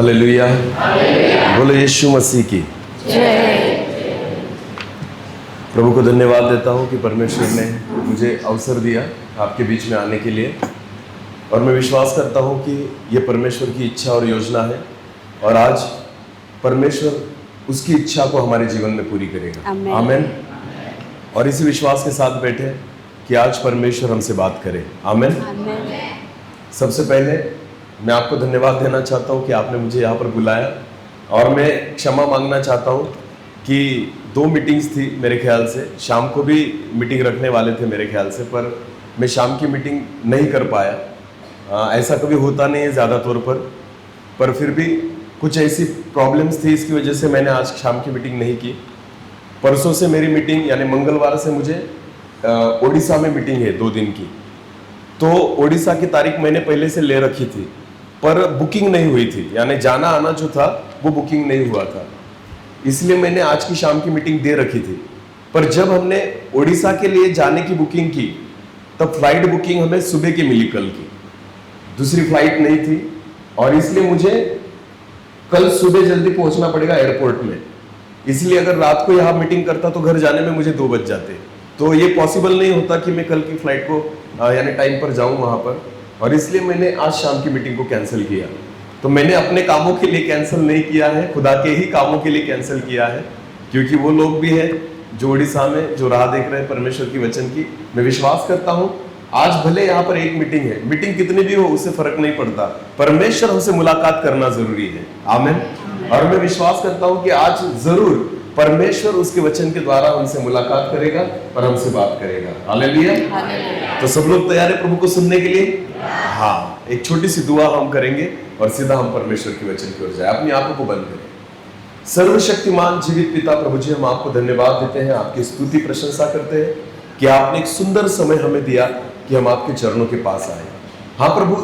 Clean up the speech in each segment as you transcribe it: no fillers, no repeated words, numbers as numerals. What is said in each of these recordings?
Hallelujah. बोलो यीशु मसीह की जय। प्रभु को धन्यवाद देता हूँ कि परमेश्वर ने मुझे अवसर दिया आपके बीच में आने के लिए, और मैं विश्वास करता हूँ कि ये परमेश्वर की इच्छा और योजना है, और आज परमेश्वर उसकी इच्छा को हमारे जीवन में पूरी करेगा। आमीन। आमीन। और इसी विश्वास के साथ बैठे कि आज परमेश्वर हमसे बात करे। आमीन। आमीन। सबसे पहले मैं आपको धन्यवाद देना चाहता हूँ कि आपने मुझे यहाँ पर बुलाया, और मैं क्षमा मांगना चाहता हूँ कि 2 मीटिंग्स थी मेरे ख्याल से, शाम को भी मीटिंग रखने वाले थे मेरे ख्याल से, पर मैं शाम की मीटिंग नहीं कर पाया। ऐसा कभी होता नहीं है ज़्यादा तौर पर फिर भी कुछ ऐसी प्रॉब्लम्स थी, इसकी वजह से मैंने आज शाम की मीटिंग नहीं की। परसों से मेरी मीटिंग यानी मंगलवार से मुझे ओडिशा में मीटिंग है 2 दिन की, तो ओडिशा की तारीख मैंने पहले से ले रखी थी, पर बुकिंग नहीं हुई थी, यानी जाना आना जो था वो बुकिंग नहीं हुआ था, इसलिए मैंने आज की शाम की मीटिंग दे रखी थी। पर जब हमने ओडिशा के लिए जाने की बुकिंग की तब फ्लाइट बुकिंग हमें सुबह की मिली, कल की दूसरी फ्लाइट नहीं थी, और इसलिए मुझे कल सुबह जल्दी पहुंचना पड़ेगा एयरपोर्ट में। इसलिए अगर रात को यहाँ मीटिंग करता तो घर जाने में मुझे 2 बज जाते, तो ये पॉसिबल नहीं होता कि मैं कल की फ्लाइट को यानी टाइम पर जाऊं वहां पर, और इसलिए मैंने आज शाम की मीटिंग को कैंसिल किया। तो मैंने अपने कामों के लिए कैंसिल नहीं किया है, खुदा के ही कामों के लिए कैंसिल किया है, क्योंकि वो लोग भी हैं जो उड़ीसा में जो राह देख रहे हैं परमेश्वर की वचन की। मैं विश्वास करता हूँ आज भले यहाँ पर एक मीटिंग है, मीटिंग कितनी भी हो उससे फर्क नहीं पड़ता, परमेश्वर हमसे मुलाकात करना जरूरी है। आमीन। और मैं विश्वास करता हूँ कि आज जरूर परमेश्वर उसके वचन के द्वारा हमसे मुलाकात करेगा और हमसे बात करेगा। हालेलुया। तो सब लोग तैयार है प्रभु को सुनने के लिए? हाँ, एक छोटी सी दुआ हम करेंगे और सीधा हम परमेश्वर के वचन की ओर जाए। अपनी आंखों को बंद करें। सर्वशक्तिमान जीवित पिता प्रभु जी, हम आपको धन्यवाद देते हैं, आपकी स्तुति प्रशंसा करते हैं कि आपने एक सुंदर समय हमें दिया कि हम आपके चरणों के पास आए। हाँ प्रभु,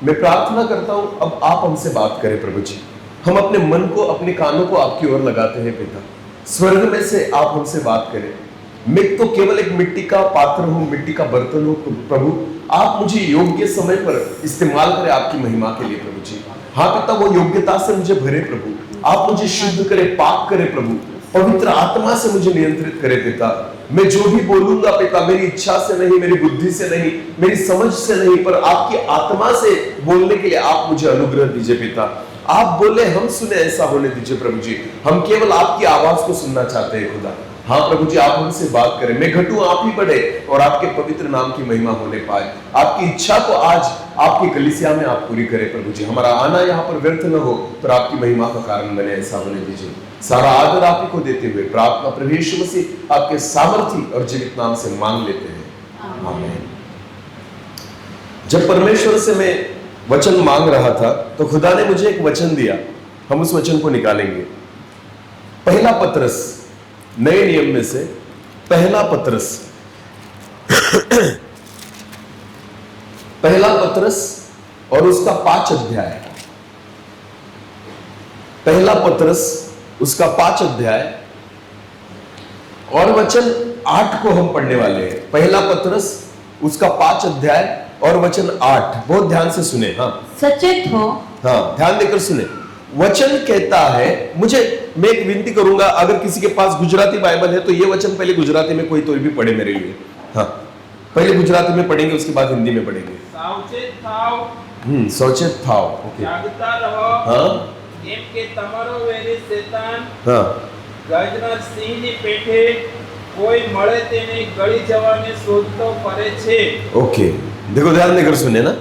मैं प्रार्थना करता हूं अब आप हमसे बात करें प्रभु जी। हम अपने मन को, अपने कानों को आपकी ओर लगाते हैं पिता, स्वर्ग में से आप हमसे बात करें। मैं तो केवल एक मिट्टी का पात्र हूं, मिट्टी का बर्तन हूं प्रभु, आप मुझे योग्य समय पर इस्तेमाल करें आपकी महिमा के लिए प्रभु जी। हाँ पिता, वो योग्यता से मुझे भरे प्रभु, आप मुझे शुद्ध करें, पाक करें प्रभु, पवित्र आत्मा से मुझे नियंत्रित करें पिता। मैं जो भी बोलूंगा पिता, मेरी इच्छा से नहीं, मेरी बुद्धि से नहीं, मेरी समझ से नहीं, पर आपकी आत्मा से बोलने के लिए आप मुझे अनुग्रह दीजिए पिता। आप बोले हम सुने, ऐसा होने दीजिए प्रभु जी। हम केवल आपकी आवाज को सुनना चाहते हैं खुदा। हाँ प्रभु जी, आप हमसे बात करें, मैं घटूं आप ही बढ़े और आपके पवित्र नाम की महिमा होने पाए। आपकी इच्छा को आज आपकी कलीसिया में आप पूरी करें प्रभु जी। हमारा आना यहाँ पर व्यर्थ न हो, पर आपकी महिमा का कारण बने, ऐसा होने दीजिए। सारा आदर आप ही को देते हुए प्रार्थना प्रभु यीशु मसीह आपके सामर्थी और जीवित नाम से मांग लेते हैं, आमीन। जब परमेश्वर से मैं वचन मांग रहा था तो खुदा ने मुझे एक वचन दिया, हम उस वचन को निकालेंगे। पहला पत्रस, नए नियम में से पहला पत्रस पहला पत्रस और उसका 5 अध्याय, पहला पत्रस उसका 5 अध्याय और वचन 8 को हम पढ़ने वाले हैं। पहला पत्रस उसका 5 अध्याय और वचन 8, बहुत ध्यान से सुने। हाँ, सचेत हो। हाँ, ध्यान देकर सुने। वचन कहता है, मैं एक विनती करूंगा, अगर किसी के पास गुजराती बाइबल है तो ये वचन पहले गुजराती में कोई तो भी पढ़े मेरे लिए। हाँ, पहले गुजराती में पढ़ेंगे, उसके बाद हिंदी में पढ़ेंगे। सावचेत थाओ, सचेत थाओ, ओके। जागता रहो, हाँ, एम के तमारो वेरी शैतान हाँ, ગજનર સિંહની પેઠે કોઈ મળે તેને ગળી જવાને શોધતો ફરે છે। ओके, देखो ध्यान देकर सुने ना,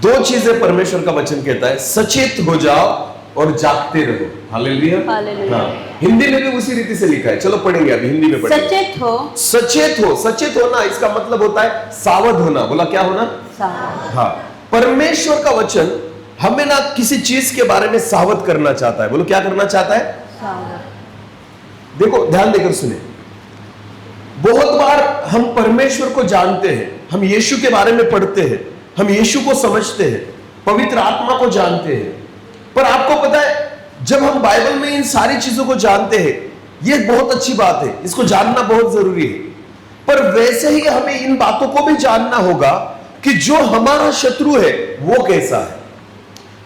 2 चीजें परमेश्वर का वचन कहता है, सचेत हो जाओ और जागते रहो। हालेलुया। हालेलुया। हाँ, हिंदी में भी उसी रीति से लिखा है। चलो पढ़ेंगे, अभी हिंदी में पढ़ेंगे। सचेत हो। सचेत हो, सचेत होना इसका मतलब होता है सावध होना। बोला क्या होना? सावध। हाँ, परमेश्वर का वचन हमें ना किसी चीज के बारे में सावध करना चाहता है। बोलो क्या करना चाहता है? सावध। देखो ध्यान देकर सुने, बहुत बार हम परमेश्वर को जानते हैं, हम यीशु के बारे में पढ़ते हैं, हम यीशु को समझते हैं, पवित्र आत्मा को जानते हैं, पर आपको पता है जब हम बाइबल में इन सारी चीजों को जानते हैं, ये बहुत अच्छी बात है, इसको जानना बहुत जरूरी है, पर वैसे ही हमें इन बातों को भी जानना होगा कि जो हमारा शत्रु है वो कैसा है।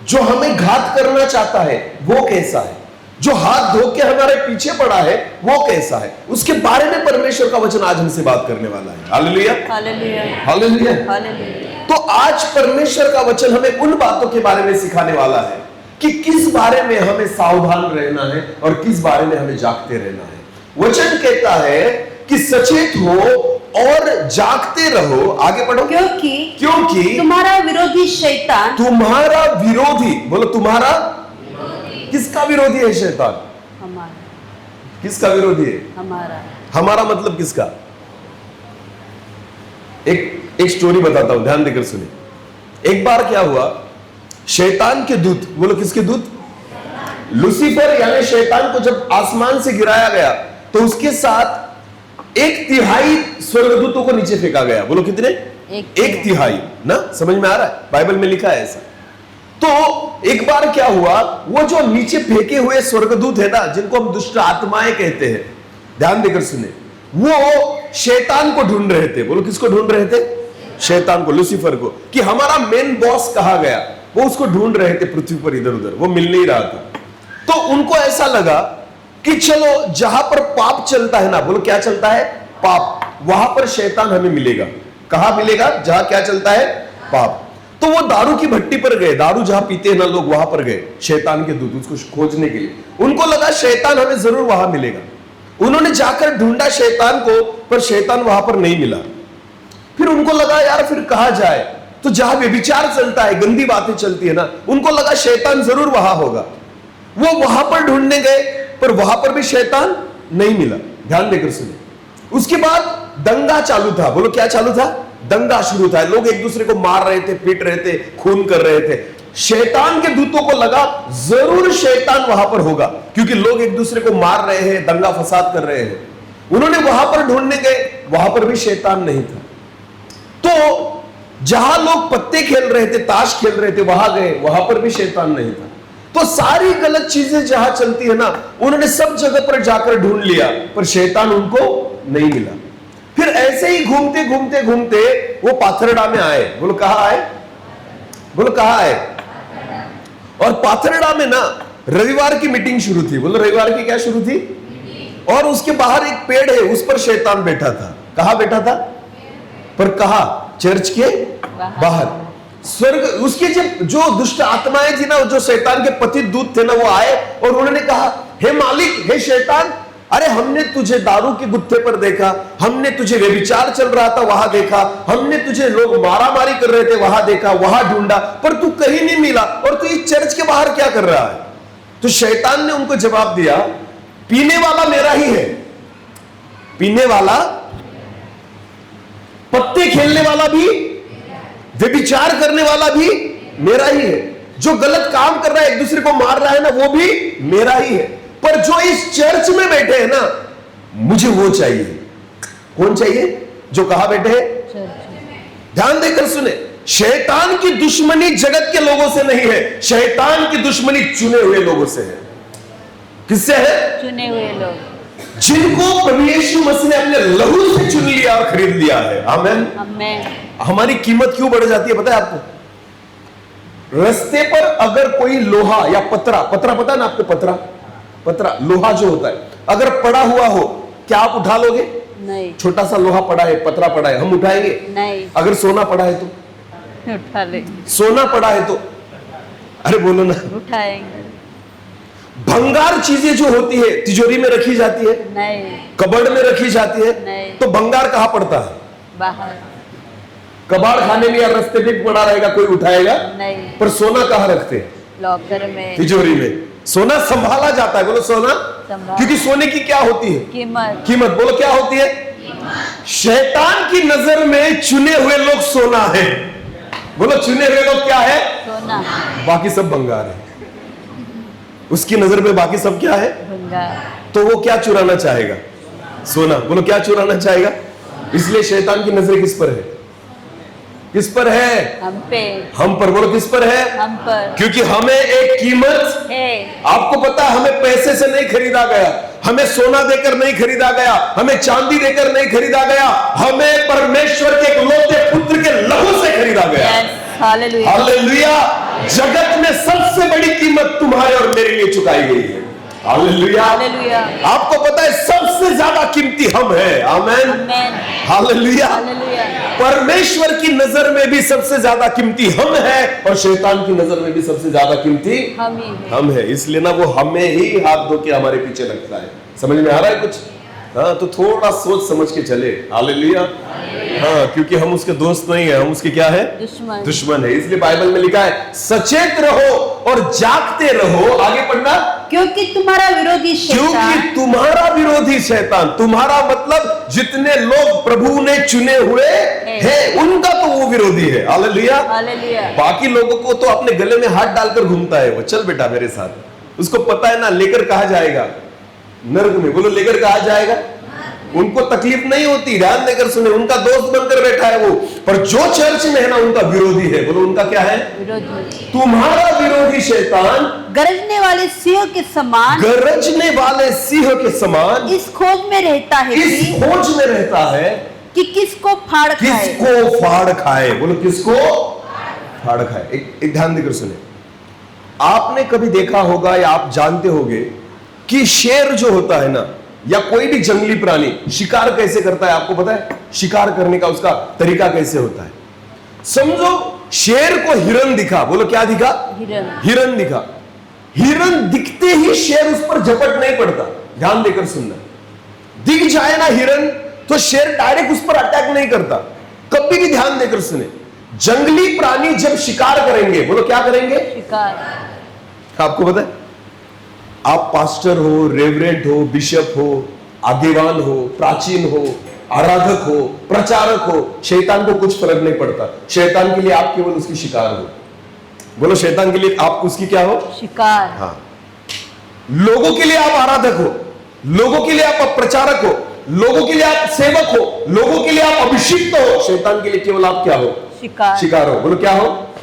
जो हमें घात करना चाहता है वो कैसा है, जो हाथ धो के हमारे पीछे पड़ा है वो कैसा है, उसके बारे में परमेश्वर का वचन आज हमसे बात करने वाला है। Hallelujah, hallelujah, hallelujah. हालेलुया। तो आज परमेश्वर का वचन हमें उन बातों के बारे में सिखाने वाला है कि किस बारे में हमें सावधान रहना है और किस बारे में हमें जागते रहना है। वचन कहता है कि सचेत हो और जागते रहो। आगे पढ़ो। क्योंकि तुम्हारा विरोधी शैतान, तुम्हारा विरोधी, बोलो तुम्हारा, किसका विरोधी है शैतान? हमारा। किसका विरोधी है? हमारा। हमारा मतलब किसका? एक स्टोरी बताता हूं, ध्यान देकर सुनिए। एक बार क्या हुआ, शैतान के दूत, बोलो किसके दूत? लूसीफर यानी शैतान को जब आसमान से गिराया गया तो उसके साथ 1/3 स्वर्गदूतों को नीचे फेंका गया। बोलो कितने? 1/3 ना, समझ में आ रहा है? बाइबल में लिखा है ऐसा। तो एक बार क्या हुआ, वो जो नीचे फेंके हुए स्वर्गदूत है ना, जिनको हम दुष्ट आत्माएं कहते हैं, ध्यान देकर सुने, वो शैतान को ढूंढ रहे थे। बोलो किसको ढूंढ रहे थे? शैतान को, लूसीफर को, कि हमारा मेन बॉस कहां गया। वो उसको ढूंढ रहे थे पृथ्वी पर इधर उधर, वो मिल नहीं रहा था। तो उनको ऐसा लगा कि चलो जहां पर पाप चलता है ना, बोलो क्या चलता है? पाप, वहां पर शैतान हमें मिलेगा। कहां मिलेगा? जहां क्या चलता है? पाप। तो वो दारू की भट्टी पर गए, दारू जहां पीते हैं ना लोग, वहां पर गए शैतान के दूत उसको खोजने के लिए। उनको लगा शैतान हमें जरूर वहां मिलेगा। उन्होंने जाकर ढूंढा शैतान को, पर शैतान वहां पर नहीं मिला। फिर उनको लगा यार फिर कहा जाए, तो जहां व्यभिचार चलता है, गंदी बातें चलती है ना, उनको लगा शैतान जरूर वहां होगा। वो वहां पर ढूंढने गए, पर वहां पर भी शैतान नहीं मिला। ध्यान देकर सुने। उसके बाद दंगा चालू था। बोलो क्या चालू था? दंगा शुरू था। लोग एक दूसरे को मार रहे थे, पीट रहे थे, खून कर रहे थे। शैतान के दूतों को लगा जरूर शैतान वहां पर होगा, क्योंकि लोग एक दूसरे को मार रहे हैं, दंगा फसाद कर रहे हैं। उन्होंने वहां पर ढूंढने गए, वहां पर भी शैतान नहीं था। तो जहां लोग पत्ते खेल रहे थे, ताश खेल रहे थे, वहां गए, वहां पर भी शैतान नहीं था। तो सारी गलत चीजें जहां चलती है ना, उन्होंने सब जगह पर जाकर ढूंढ लिया, पर शैतान उनको नहीं मिला। फिर ऐसे ही घूमते घूमते घूमते वो पाथरडा में आए। बोलो कहां आए? बोलो कहां आए? और पाथरडा में ना रविवार की मीटिंग शुरू थी। बोलो रविवार की क्या शुरू थी? और उसके बाहर एक पेड़ है, उस पर शैतान बैठा था। कहां बैठा था? पर कहा? चर्च के बाहर। स्वर्ग, उसके जो दुष्ट आत्माएं थी ना, जो शैतान के पतित दूत थे ना, वो आए और उन्होंने कहा, हे मालिक, हे शैतान, अरे हमने तुझे दारू के गुत्थे पर देखा, हमने तुझे व्यभिचार चल रहा था वहां देखा, हमने तुझे लोग मारामारी कर रहे थे वहां देखा, वहां ढूंढा, पर तू कहीं नहीं मिला, और तू इस चर्च के बाहर क्या कर रहा है? तो शैतान ने उनको जवाब दिया, पीने वाला मेरा ही है, पीने वाला, पत्ते खेलने वाला भी, व्यभिचार करने वाला भी मेरा ही है, जो गलत काम कर रहा है, एक दूसरे को मार रहा है ना, वो भी मेरा ही है। पर जो इस चर्च में बैठे हैं ना, मुझे वो चाहिए। कौन चाहिए? जो कहां बैठे हैं? ध्यान देकर सुने, शैतान की दुश्मनी जगत के लोगों से नहीं है, शैतान की दुश्मनी चुने हुए लोगों से है। किससे है? चुने हुए लोग, जिनको प्रभु यीशु मसीह ने अपने लहू से चुन लिया और खरीद लिया है। आमीन, आमीन। हमारी कीमत क्यों बढ़ जाती है पता है आपको? रास्ते पर अगर कोई लोहा या पतरा पता है ना आपको? पतरा लोहा जो होता है, अगर पड़ा हुआ हो, क्या आप उठा लोगे? नहीं। छोटा सा लोहा पड़ा है, पतरा पड़ा है, हम उठाएंगे? नहीं। अगर सोना पड़ा है तो उठा लेंगे। सोना पड़ा है तो, अरे बोलो ना, उठाएंगे। भंगार चीजें जो होती है तिजोरी में रखी जाती है? नहीं। कबर्ड में रखी जाती है? नहीं। तो भंगार कहां पड़ता है? बाहर। कबाड़ खाने में या रास्ते पे पड़ा रहेगा, कोई उठाएगा नहीं। पर सोना कहां रखते हैं? लॉकर में, तिजोरी में। सोना संभाला जाता है। बोलो सोना, क्योंकि सोने की क्या होती है? कीमत। बोलो क्या होती है? शैतान की नजर में चुने हुए लोग सोना है। बोलो चुने हुए लोग क्या है? सोना। बाकी सब भंगार है। उसकी नजर में बाकी सब क्या है? भंगार। तो वो क्या चुराना चाहेगा? सोना। बोलो क्या चुराना चाहेगा? इसलिए शैतान की नजर किस पर है? किस पर है? हम पे। हम पर। बोलो किस पर है? हम पर। क्योंकि हमें एक कीमत है। आपको पता है, हमें पैसे से नहीं खरीदा गया, हमें सोना देकर नहीं खरीदा गया, हमें चांदी देकर नहीं खरीदा गया, हमें परमेश्वर के इकलौते पुत्र के लहू से खरीदा गया। हालेलुया। हालेलुया। जगत में सबसे बड़ी कीमत तुम्हारे और मेरे लिए चुकाई गई है। हालेलुया। हालेलुया। आपको पता है सबसे ज्यादा कीमती हम हैं। आमेन। आमेन। हालेलुया। हालेलुया। परमेश्वर की नजर में भी सबसे ज्यादा कीमती हम हैं और शैतान की नजर में भी सबसे ज्यादा कीमती हम हैं। इसलिए ना वो हमें ही हाथ धो के हमारे पीछे लगता है। समझ में आ रहा है कुछ? हाँ, तो थोड़ा सोच समझ के चले। हालेलुया। हाँ, क्योंकि हम उसके दोस्त नहीं है, हम उसके क्या है? दुश्मन है। इसलिए बाइबल में लिखा है सचेत रहो और जागते रहो। आगे पढ़ना। क्योंकि तुम्हारा विरोधी शैतान, तुम्हारा मतलब जितने लोग प्रभु ने चुने हुए हैं उनका तो वो विरोधी है। हालेलुया। हालेलुया। बाकी लोगों को तो अपने गले में हाथ डालकर घूमता है वो, चल बेटा मेरे साथ। उसको पता है ना लेकर कहा जाएगा नर्क में। बोलो लेकर कहा जाएगा। उनको तकलीफ नहीं होती, ध्यान देकर सुने, उनका दोस्त बनकर बैठा है वो। पर जो चर्च में है ना उनका विरोधी है। बोलो उनका क्या है? विरोधी। तुम्हारा विरोधी शैतान गरजने वाले सिंह के समान इस खोज में रहता है कि किसको फाड़ खाए। बोलो किसको फाड़ खाए। एक ध्यान देकर सुने। आपने कभी देखा होगा या आप जानते होंगे कि शेर जो होता है ना या कोई भी जंगली प्राणी शिकार कैसे करता है? आपको पता है शिकार करने का उसका तरीका कैसे होता है? समझो शेर को हिरन दिखा। बोलो क्या दिखा? हिरन दिखा। हिरन दिखते ही शेर उस पर झपट नहीं पड़ता। ध्यान देकर सुनना। दिख जाए ना हिरन तो शेर डायरेक्ट उस पर अटैक नहीं करता। कभी भी ध्यान देकर सुने। जंगली प्राणी जब शिकार करेंगे, बोलो क्या करेंगे? शिकार। आपको पता है आप पास्टर हो, रेवरेंट हो, बिशप हो, आगेवान हो, प्राचीन हो, आराधक हो, प्रचारक हो, शैतान को कुछ फर्क नहीं पड़ता। शैतान के लिए आप केवल उसकी शिकार हो। बोलो शैतान के लिए आप उसकी क्या हो? शिकार। हाँ। लोगों के लिए आप आराधक हो, लोगों के लिए आप प्रचारक हो, लोगों के लिए आप सेवक हो, लोगों के लिए आप अभिषिक्त हो। शैतान के लिए केवल आप क्या हो? शिकार हो। बोलो क्या हो?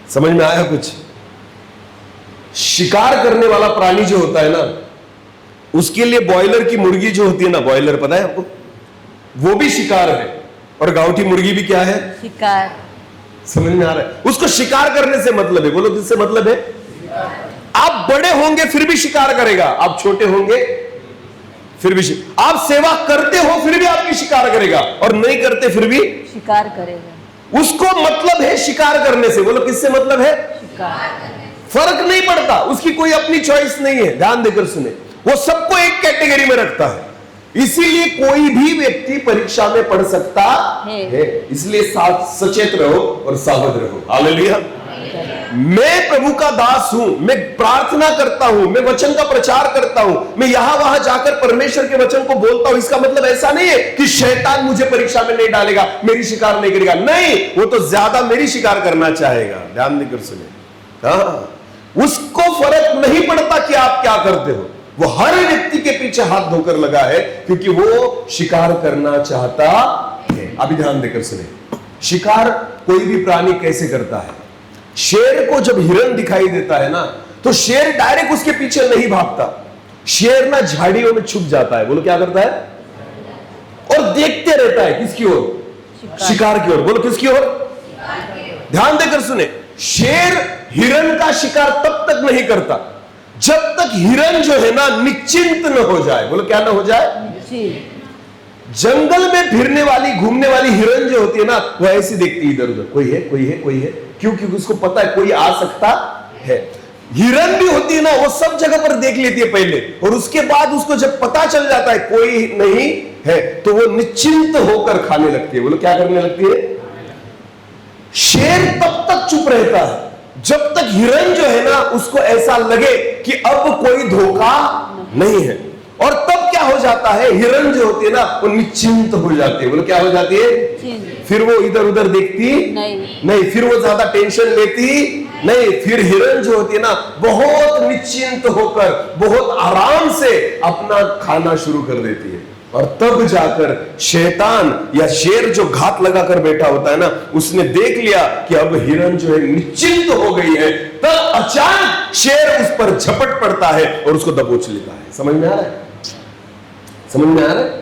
समझ में आया कुछ? शिकार करने वाला प्राणी जो होता है ना उसके लिए बॉयलर की मुर्गी जो होती है ना, बॉयलर पता है आपको, वो भी शिकार है। और गांवटी मुर्गी भी क्या है? शिकार। समझ में आ रहा है? उसको शिकार करने से मतलब है। बोलो किससे मतलब है? आप बड़े होंगे फिर भी शिकार करेगा, आप छोटे होंगे फिर भी आप सेवा करते हो फिर भी आपकी शिकार करेगा, और नहीं करते फिर भी शिकार करेगा। उसको मतलब है शिकार करने से। बोलो किससे मतलब है? शिकार। फर्क नहीं पड़ता, उसकी कोई अपनी चॉइस नहीं है। ध्यान देकर सुने। वो सबको एक कैटेगरी में रखता है। इसीलिए कोई भी व्यक्ति परीक्षा में पढ़ सकता है। इसलिए सचेत रहो और सावध रहो। हालेलुया। मैं प्रभु का दास हूं, मैं प्रार्थना करता हूं, मैं वचन का प्रचार करता हूं, मैं यहां वहां जाकर परमेश्वर के वचन को बोलता हूं। इसका मतलब ऐसा नहीं है कि शैतान मुझे परीक्षा में नहीं डालेगा, मेरी शिकार नहीं करेगा। नहीं, वो तो ज्यादा मेरी शिकार करना चाहेगा। ध्यान देकर सुने। हाँ, उसको फर्क नहीं पड़ता कि आप क्या करते हो। वो हर व्यक्ति के पीछे हाथ धोकर लगा है क्योंकि वो शिकार करना चाहता है। अभी ध्यान देकर सुने। शिकार कोई भी प्राणी कैसे करता है? शेर को जब हिरन दिखाई देता है ना तो शेर डायरेक्ट उसके पीछे नहीं भागता। शेर ना झाड़ियों में छुप जाता है। बोलो क्या करता है? और देखते रहता है किसकी ओर? शिकार की ओर। बोलो किसकी ओर? ध्यान देकर सुने। शेर हिरन का शिकार तब तक नहीं करता जब तक हिरन जो है ना निश्चिंत न हो जाए। बोलो क्या ना हो जाए? जंगल में फिरने वाली घूमने वाली हिरन जो होती है ना वो ऐसी देखती है इधर उधर, कोई है कोई है कोई है। क्यों? क्योंकि उसको पता है कोई आ सकता है। हिरन भी होती है ना वो सब जगह पर देख लेती है पहले, और उसके बाद उसको जब पता चल जाता है कोई नहीं है तो वो निश्चिंत होकर खाने लगती है। बोलो क्या करने लगती है? शेर तब तक चुप रहता है जब तक हिरन जो है ना उसको ऐसा लगे कि अब कोई धोखा नहीं है, और तब क्या हो जाता है? हिरन जो होती है ना वो निश्चिंत हो जाती है। बोलो क्या हो जाती है? फिर वो इधर उधर देखती नहीं, फिर वो ज्यादा टेंशन लेती नहीं। फिर हिरन जो होती है ना बहुत निश्चिंत होकर बहुत आराम से अपना खाना शुरू कर देती है। और तब जाकर शैतान या शेर जो घात लगाकर बैठा होता है ना, उसने देख लिया कि अब हिरन जो है निश्चिंत हो गई है, तब अचानक शेर उस पर झपट पड़ता है और उसको दबोच लेता है। समझ में आ रहा है? समझ में आ रहा है?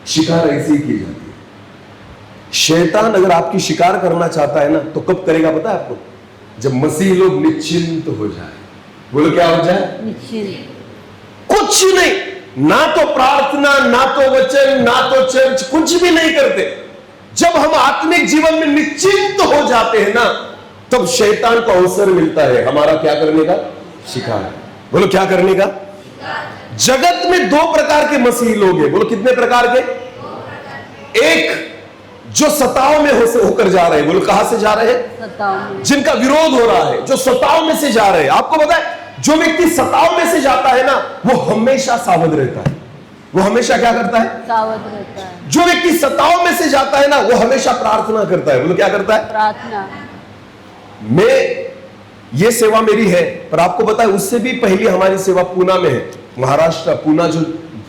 शिकार ऐसी ही की जाती है। शैतान अगर आपकी शिकार करना चाहता है ना, तो कब करेगा पता है आपको? जब मसीह लोग निश्चिंत हो जाए। बोलो क्या हो जाए? निश्चिंत। कुछ नहीं, ना तो प्रार्थना, ना तो वचन, ना तो चर्च, कुछ भी नहीं करते। जब हम आत्मिक जीवन में निश्चिंत हो जाते हैं ना, तब शैतान को अवसर मिलता है हमारा क्या करने का? शिकार। बोलो क्या करने का? जगत में दो प्रकार के मसीही लोग हैं। बोलो कितने प्रकार के? एक जो सताव में होकर जा रहे हैं। बोलो कहां से जा रहे हैं? जिनका विरोध हो रहा है, जो सताव में से जा रहे हैं। आपको पता है, जो व्यक्ति सताव में से जाता है ना, वो हमेशा सावध रहता है। वो हमेशा क्या करता है? सावध रहता है। जो व्यक्ति सताव में से जाता है ना, वो हमेशा प्रार्थना करता है। बोलो क्या करता है? प्रार्थना। ये सेवा मेरी है, पर आपको पता है उससे भी पहले हमारी सेवा पूना में है। महाराष्ट्र, पूना जो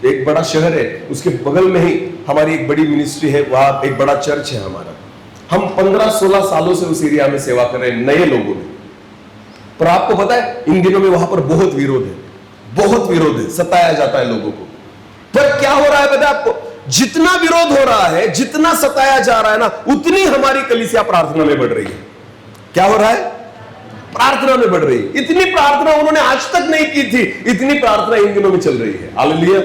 एक बड़ा शहर है, उसके बगल में ही हमारी एक बड़ी मिनिस्ट्री है, वहां एक बड़ा चर्च है हमारा। हम 15-16 सालों से उस एरिया में सेवा कर रहे हैं, नए लोगों में। पर आपको पता है इन दिनों में वहां पर बहुत विरोध है, बहुत विरोध है, सताया जाता है लोगों को। पर क्या हो रहा है पता है आपको? जितना विरोध हो रहा है, जितना सताया जा रहा है ना, उतनी हमारी कलीसिया प्रार्थना में बढ़ रही है। क्या हो रहा है? प्रार्थना में बढ़ रही है। इतनी प्रार्थना उन्होंने आज तक नहीं की थी, इतनी प्रार्थना इन दिनों में चल रही है। हालेलुया।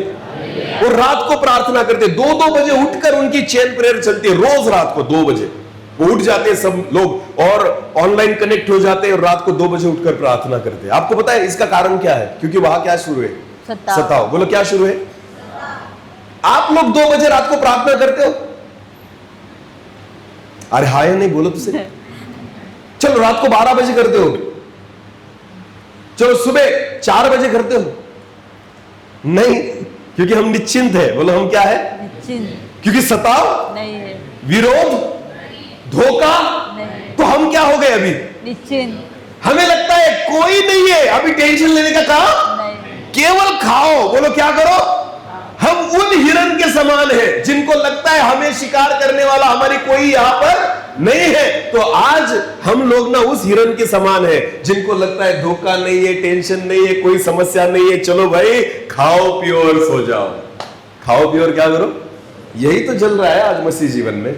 वो रात को प्रार्थना करते, 2-2 बजे उठकर उनकी चेन प्रेयर चलती है। रोज रात को 2 बजे वो उठ जाते हैं सब लोग और ऑनलाइन कनेक्ट हो जाते हैं और रात को 2 बजे उठकर प्रार्थना करते हैं। आपको पता है इसका कारण क्या है? क्योंकि वहां क्या शुरू है? सताओ। बोलो क्या शुरू है? आप लोग 2 बजे रात को प्रार्थना करते हो? अरे हाय नहीं बोलो तुझसे। चलो रात को 12 बजे करते हो, चलो सुबह 4 बजे करते हो? नहीं, क्योंकि हम निश्चिंत है। बोलो हम क्या है? निश्चिंत। क्योंकि सताव नहीं है, विरोध, धोखा, नहीं, तो हम क्या हो गए अभी? निश्चिंत। हमें लगता है कोई नहीं है, अभी टेंशन लेने का काम, नहीं, केवल खाओ। बोलो क्या करो? हम उन हिरन के समान है जिनको लगता है हमें शिकार करने वाला हमारी कोई यहां पर नहीं है। तो आज हम लोग ना उस हिरन के समान है जिनको लगता है धोखा नहीं है, टेंशन नहीं है, कोई समस्या नहीं है, चलो भाई खाओ पियो और सो जाओ। खाओ पियो और क्या करो? यही तो चल रहा है आज मसीह जीवन में।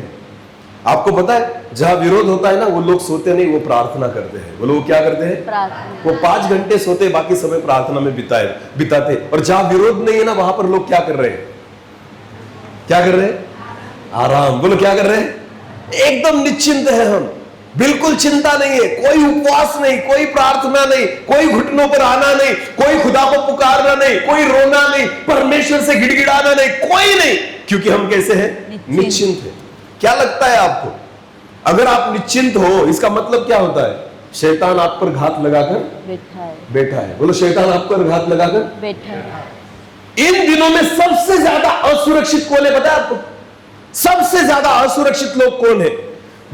आपको पता है जहां विरोध होता है ना, वो लोग सोते नहीं, वो प्रार्थना करते हैं। वो लोग क्या करते हैं? प्रार्थना। वो 5 घंटे सोते, बाकी समय प्रार्थना में बिताते। और जहां विरोध नहीं है ना, वहां पर लोग क्या कर रहे हैं? क्या कर रहे हैं? आराम। बोलो क्या कर रहे हैं? एकदम निश्चिंत है हम, बिल्कुल चिंता नहीं है, कोई उपवास नहीं, कोई प्रार्थना नहीं, कोई घुटनों पर आना नहीं, कोई खुदा को पुकारना नहीं, कोई रोना नहीं, परमेश्वर से गिड़गिड़ाना नहीं, कोई नहीं। क्योंकि हम कैसे हैं? निश्चिंत है। क्या लगता है आपको? अगर आप निश्चिंत हो, इसका मतलब क्या होता है? शैतान आप पर घात लगाकर बैठा है। बोलो शैतान आप पर घात लगाकर बैठा है। इन दिनों में सबसे ज्यादा असुरक्षित कौन है पता है आपको? सबसे ज्यादा असुरक्षित लोग कौन है?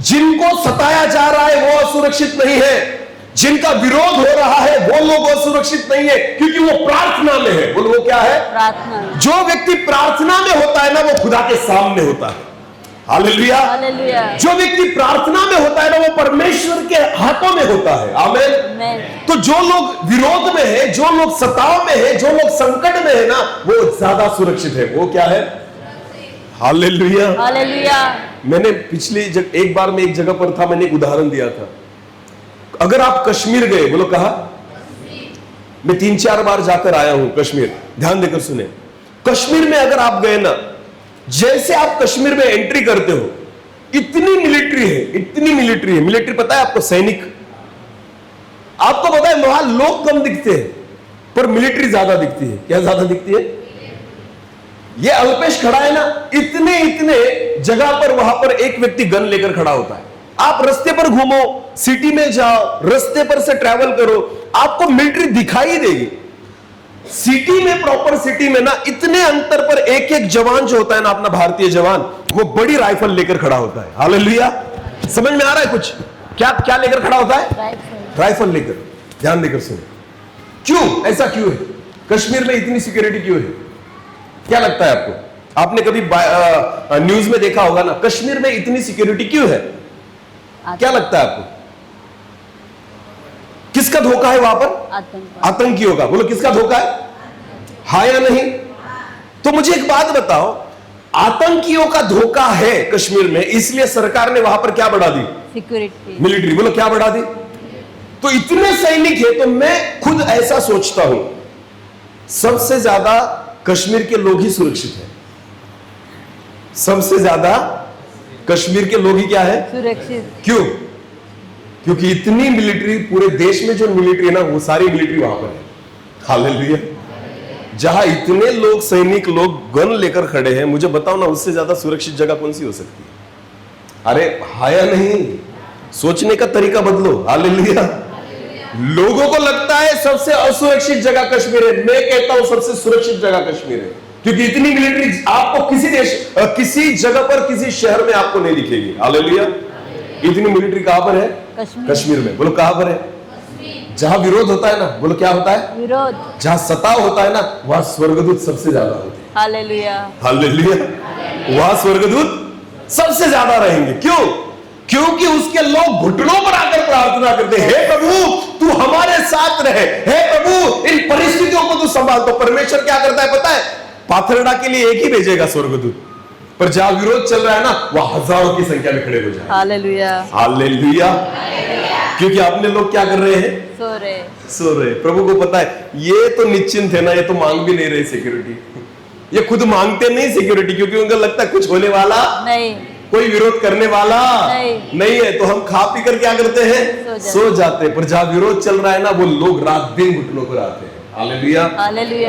जिनको सताया जा रहा है वो असुरक्षित नहीं है, जिनका विरोध हो रहा है वो लोग असुरक्षित नहीं है, क्योंकि वो प्रार्थना में है। बोलो वो क्या है? प्रार्थना। जो व्यक्ति प्रार्थना में होता है ना, वो खुदा के सामने होता है। हालेलुया। जो व्यक्ति प्रार्थना में होता है ना, वो परमेश्वर के हाथों में होता है। आमीन। तो जो लोग विरोध में है, जो लोग सताव में है, जो लोग संकट में है ना, वो ज्यादा सुरक्षित है। वो क्या है? हालेलुया। हालेलुया। मैंने एक बार मैं एक जगह पर था, मैंने एक उदाहरण दिया था। अगर आप कश्मीर गए, बोलो कहा? मैं 3-4 बार जाकर आया हूं कश्मीर। ध्यान देकर सुने। कश्मीर में अगर आप गए ना, जैसे आप कश्मीर में एंट्री करते हो, इतनी मिलिट्री है, इतनी मिलिट्री है। मिलिट्री पता है आपको? सैनिक। आपको पता है वहां लोग कम दिखते हैं, पर मिलिट्री ज्यादा दिखती है। क्या ज्यादा दिखती है? ये अल्पेश खड़ा है ना, इतने जगह पर वहां पर एक व्यक्ति गन लेकर खड़ा होता है। आप रास्ते पर घूमो, सिटी में जाओ, रास्ते पर से ट्रैवल करो, आपको मिलिट्री दिखाई देगी। सिटी में, प्रॉपर सिटी में ना, इतने अंतर पर एक जवान जो होता है ना, अपना भारतीय जवान, वो बड़ी राइफल लेकर खड़ा होता है। हालेलुया। समझ में आ रहा है कुछ? क्या लेकर खड़ा होता है? राइफल लेकर। ध्यान देकर सुनो। क्यों? ऐसा क्यों है? कश्मीर में इतनी सिक्योरिटी क्यों है? क्या लगता है आपको? आपने कभी न्यूज में देखा होगा ना, कश्मीर में इतनी सिक्योरिटी क्यों है? क्या लगता है आपको? किसका धोखा है वहां पर? आतंकियों का। बोलो किसका धोखा है? हाँ या नहीं? तो मुझे एक बात बताओ, आतंकियों का धोखा है कश्मीर में, इसलिए सरकार ने वहां पर क्या बढ़ा दी? Security, military. बोलो क्या बढ़ा दी? तो इतने सैनिक है, तो मैं खुद ऐसा सोचता हूं, सबसे ज्यादा कश्मीर के लोग ही सुरक्षित हैं। सबसे ज्यादा कश्मीर के लोग ही क्या है? सुरक्षित। क्यों? क्योंकि इतनी मिलिट्री, पूरे देश में जो मिलिट्री है ना, वो सारी मिलिट्री वहां पर है। हालेलुया। जहां इतने लोग, सैनिक लोग गन लेकर खड़े हैं, मुझे बताओ ना, उससे ज्यादा सुरक्षित जगह कौन सी हो सकती है? अरे हाया नहीं, सोचने का तरीका बदलो। हालेलुया। लोगों को लगता है सबसे असुरक्षित जगह कश्मीर है, मैं कहता हूं सबसे सुरक्षित जगह कश्मीर है, क्योंकि इतनी मिलिट्री आपको किसी देश, किसी जगह पर, किसी शहर में आपको नहीं दिखेगी। हालेलुया। इतनी मिलिट्री कहां पर है? कश्मीर में। बोलो कहां पर है? जहां विरोध होता है ना, बोलो क्या होता है? विरोध। जहां सताव होता है ना, वहां स्वर्गदूत सबसे ज्यादा होते हैं। हालेलुया। हालेलुया। वहां स्वर्गदूत सबसे ज्यादा रहेंगे। क्यों? क्योंकि उसके लोग घुटनों पर आकर प्रार्थना करते हैं, हे प्रभु तू हमारे साथ रहे, हे प्रभु इन परिस्थितियों को तू संभाल। तो परमेश्वर क्या करता है पता है? पाथरडा के लिए एक ही भेजेगा स्वर्गदूत, पर जहां विरोध चल रहा है ना, वह हजारों की संख्या में खड़े हो जाए। हालेलुया। हालेलुया। क्योंकि अपने लोग क्या कर रहे हैं? सो रहे। प्रभु को पता है ये तो निश्चिंत है ना, ये तो मांग भी नहीं रहे सिक्योरिटी, ये खुद मांगते नहीं सिक्योरिटी, क्योंकि उनको लगता है कुछ होने वाला नहीं, कोई विरोध करने वाला नहीं है, तो हम खा पी कर क्या करते हैं? सो जाते हैं। पर जहां विरोध चल रहा है ना, वो लोग रात दिन घुटनों पर आते हैं। हालेलुया।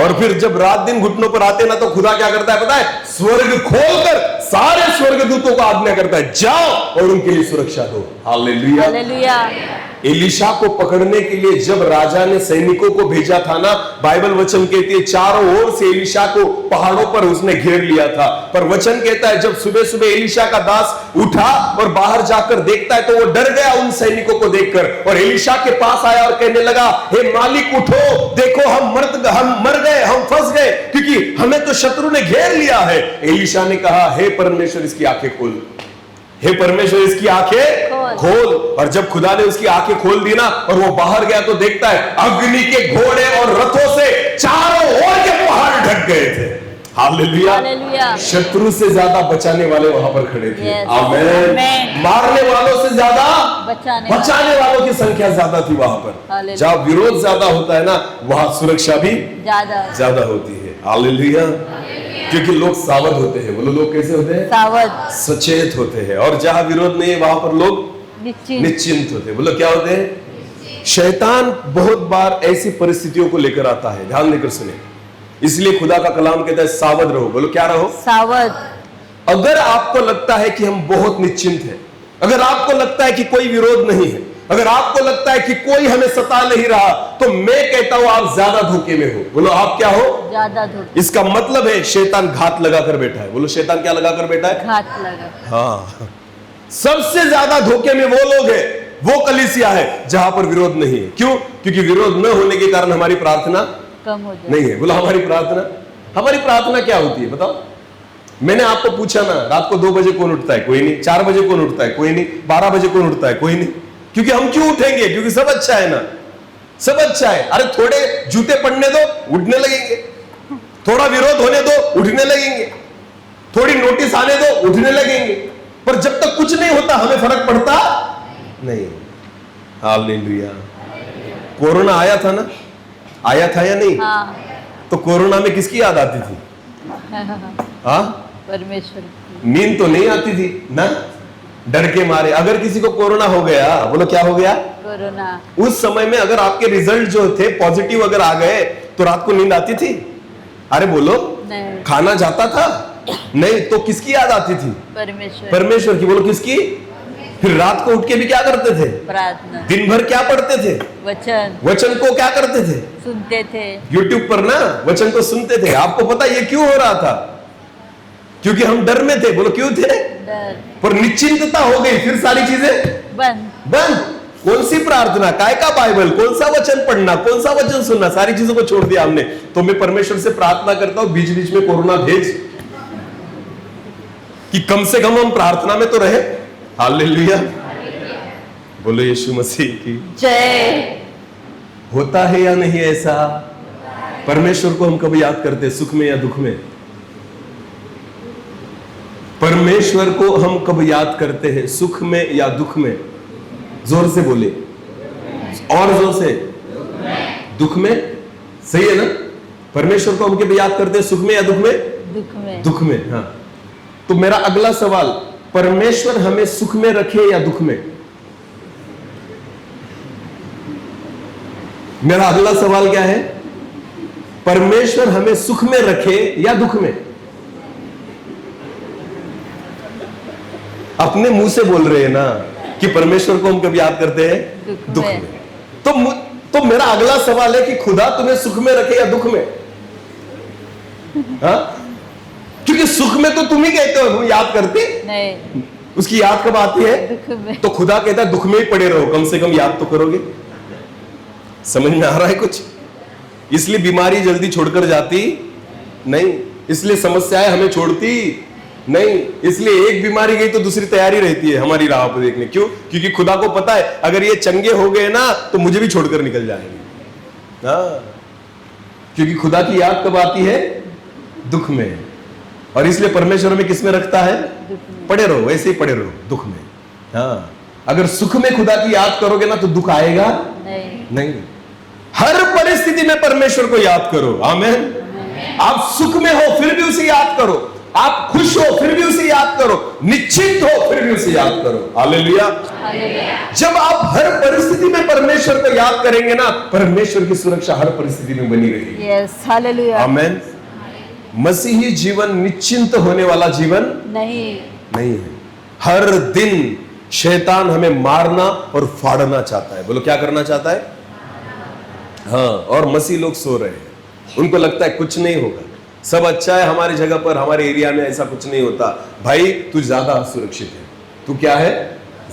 और फिर जब रात दिन घुटनों पर आते ना, तो खुदा क्या करता है पता है? स्वर्ग खोलकर सारे स्वर्गदूतों को आज्ञा करता है, जाओ और उनके लिए सुरक्षा दो। हालेलुया। एलीशा को पकड़ने के लिए जब राजा ने सैनिकों को भेजा था ना, बाइबल वचन कहती है चारों ओर से एलीशा को पहाड़ों पर उसने घेर लिया था। पर वचन कहता है जब सुबह सुबह एलीशा का दास उठा और बाहर जाकर देखता है, तो वो डर गया उन सैनिकों को देखकर, और एलीशा के पास आया और कहने लगा, हे मालिक उठो, देखो हम मर गए, हम फंस गए, क्योंकि हमें तो शत्रु ने घेर लिया है। एलीशा ने कहा, हे परमेश्वर इसकी आंखें खोल, हे परमेश्वर इसकी आंखें खोल। और जब खुदा ने उसकी आंखें खोल दी ना, और वो बाहर गया, तो देखता है अग्नि के घोड़े और रथों से चारों ओर के पहाड़ ढक गए थे। हालेलुया। शत्रु से ज्यादा बचाने वाले वहां पर खड़े थे। आमीन। मारने वालों से ज्यादा बचाने वालों की संख्या ज्यादा थी वहां पर। जहां विरोध ज्यादा होता है ना, वहां सुरक्षा भी ज्यादा होती है। हालेलुया। क्योंकि लोग सावध होते हैं। बोलो लोग कैसे होते हैं? सावध, सचेत होते हैं। और जहां विरोध नहीं है, वहां पर लोग निश्चिंत होते हैं। बोलो क्या होते हैं? शैतान बहुत बार ऐसी परिस्थितियों को लेकर आता है, ध्यान देकर सुने। इसलिए खुदा का कलाम कहता है सावध रहो। बोलो क्या रहो? सावध। अगर आपको लगता है कि हम बहुत निश्चिंत हैं, अगर आपको लगता है कि कोई विरोध नहीं है, अगर आपको लगता है कि कोई हमें सता नहीं रहा, तो मैं कहता हूं आप ज्यादा धोखे में हो। बोलो आप क्या हो? ज्यादा धोखे। इसका मतलब है शैतान घात लगाकर बैठा है। बोलो शैतान क्या लगाकर बैठा है? घात लगा। हाँ, सबसे ज्यादा धोखे में वो लोग हैं, वो कलीसिया है जहां पर विरोध नहीं है। क्यों? क्योंकि विरोध न होने के कारण हमारी प्रार्थना कम हो जाए। नहीं है। बोलो हमारी प्रार्थना क्या होती है बताओ? मैंने आपको पूछा ना, रात को 2 बजे कौन उठता है? कोई नहीं। 4 बजे कौन उठता है? कोई नहीं। 12 बजे कौन उठता है? कोई नहीं। क्योंकि हम क्यों उठेंगे? क्योंकि सब अच्छा है ना, सब अच्छा है। अरे थोड़े जूते पड़ने दो, उठने लगेंगे। थोड़ा विरोध होने दो, उठने लगेंगे। थोड़ी नोटिस आने दो, उठने लगेंगे। पर जब तक कुछ नहीं होता, हमें फर्क पड़ता नहीं। हालेलुया। कोरोना आया था ना, आया था या नहीं? हाँ। तो कोरोना में किसकी याद आती थी? हाँ, परमेश्वर की। नींद तो नहीं आती थी ना, डर के मारे। अगर किसी को कोरोना हो गया, बोलो क्या हो गया? कोरोना। उस समय में अगर आपके रिजल्ट जो थे पॉजिटिव अगर आ गए, तो रात को नींद आती थी? अरे बोलो नहीं। खाना जाता था? नहीं। तो किसकी याद आती थी? परमेश्वर की। बोलो किसकी? फिर रात को उठ के भी क्या करते थे? प्रार्थना। दिन भर क्या पढ़ते थे? वचन को क्या करते थे? सुनते थे। यूट्यूब पर ना वचन को सुनते थे। आपको पता ये क्यों हो रहा था? क्योंकि हम डर में थे। बोलो क्यों थे? डर। पर निश्चिंतता हो गई, फिर सारी चीजें बंद। कौन सी प्रार्थना, काय का बाइबल, कौन सा वचन पढ़ना, कौन सा वचन सुनना, सारी चीजों को छोड़ दिया हमने। तो मैं परमेश्वर से प्रार्थना करता हूं बीच बीच में कोरोना भेज, कि कम से कम हम प्रार्थना में तो रहे। हालेलुया, बोलो यीशु मसीह की जय। होता है या नहीं ऐसा? परमेश्वर को हम कब याद करते हैं, सुख में या दुख में? परमेश्वर को हम कब याद करते हैं, सुख में या दुख में? जोर से बोले, और जोर से। दुख में, सही है ना? परमेश्वर को हम कब याद करते हैं, सुख में या दुख में? दुख में। दुख में, हाँ। तो मेरा अगला सवाल, परमेश्वर हमें सुख में रखे या दुख में? मेरा अगला सवाल क्या है, परमेश्वर हमें सुख में रखे या दुख में? अपने मुंह से बोल रहे हैं ना कि परमेश्वर को हम कब याद करते हैं, दुख में। तो मेरा अगला सवाल है कि खुदा तुम्हें सुख में रखे या दुख में? हाँ? क्योंकि सुख में तो तुम ही कहते हो, हम याद करते नहीं, उसकी याद कब आती है? दुख में। तो खुदा कहता है दुख में ही पड़े रहो, कम से कम याद तो करोगे। समझ में आ रहा है कुछ? इसलिए बीमारी जल्दी छोड़कर जाती नहीं, इसलिए समस्याएं हमें छोड़ती नहीं, इसलिए एक बीमारी गई तो दूसरी तैयारी रहती है हमारी राह पर देखने। क्यों? क्योंकि खुदा को पता है अगर ये चंगे हो गए ना तो मुझे भी छोड़कर निकल जाएंगे। हाँ, क्योंकि खुदा की याद कब आती है? दुख में। और इसलिए परमेश्वर में किस में रखता है? पड़े रहो, वैसे ही पड़े रहो दुख में। हाँ, अगर सुख में खुदा की याद करोगे ना तो दुख आएगा नहीं। हर परिस्थिति में परमेश्वर को याद करो। आमीन। आप सुख में हो फिर भी उसे याद करो, आप खुश हो फिर भी उसे याद करो, निश्चिंत हो फिर भी उसे याद करो। हालेलुया। जब आप हर परिस्थिति में परमेश्वर को याद करेंगे ना, परमेश्वर की सुरक्षा हर परिस्थिति में बनी रहेगी। Yes, hallelujah. आमीन। मसीही जीवन निश्चिंत होने वाला जीवन नहीं है। हर दिन शैतान हमें मारना और फाड़ना चाहता है। बोलो, क्या करना चाहता है? हाँ, और मसीह लोग सो रहे हैं, उनको लगता है कुछ नहीं होगा, सब अच्छा है हमारी जगह पर, हमारे एरिया में ऐसा कुछ नहीं होता। भाई तू ज्यादा सुरक्षित है। तू क्या है?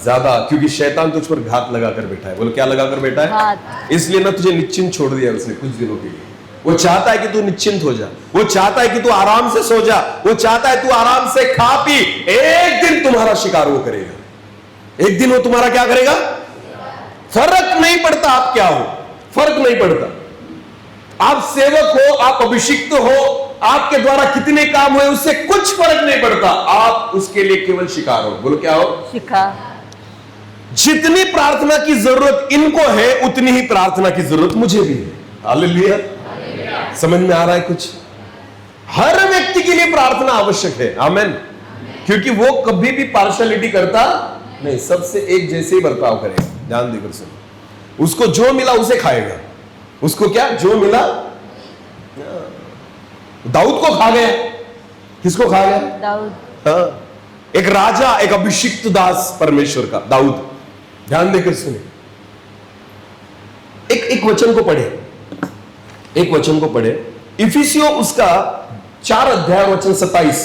ज्यादा, क्योंकि शैतान तुझ पर घात लगाकर बैठा है। बोलो, क्या लगाकर बैठा है? इसलिए ना तुझे निश्चिंत छोड़ दिया उसने कुछ दिनों के लिए। वो चाहता है कि तू निश्चिंत हो जा, वो चाहता है कि तू आराम से सो जा, वो चाहता है तू आराम से खा पी। एक दिन तुम्हारा शिकार वो करेगा, एक दिन वो तुम्हारा क्या करेगा? फर्क नहीं पड़ता आप क्या हो, फर्क नहीं पड़ता। आप सेवक हो, आप अभिषिक्त हो, आपके द्वारा कितने काम हुए उससे कुछ फर्क नहीं पड़ता, आप उसके लिए केवल शिकार हो। बोलो, क्या हो? शिकार। जितनी प्रार्थना की जरूरत इनको है उतनी ही प्रार्थना की जरूरत मुझे भी है। हालेलुया। समझ में आ रहा है कुछ? हर व्यक्ति के लिए प्रार्थना आवश्यक है। आमीन। क्योंकि वो कभी भी पार्शियलिटी करता नहीं, सबसे एक जैसे ही बर्ताव करेगा। ध्यान देकर सुनो, उसको जो मिला उसे खाएगा। उसको क्या? जो मिला। दाऊद को खा गया। किसको खा गया? दाऊद। हाँ, एक राजा, एक अभिषिक्त दास परमेश्वर का, दाऊद। ध्यान देकर सुने, एक वचन को पढ़े, एक वचन को पढ़े। इफिसियों उसका 4 अध्याय वचन 27।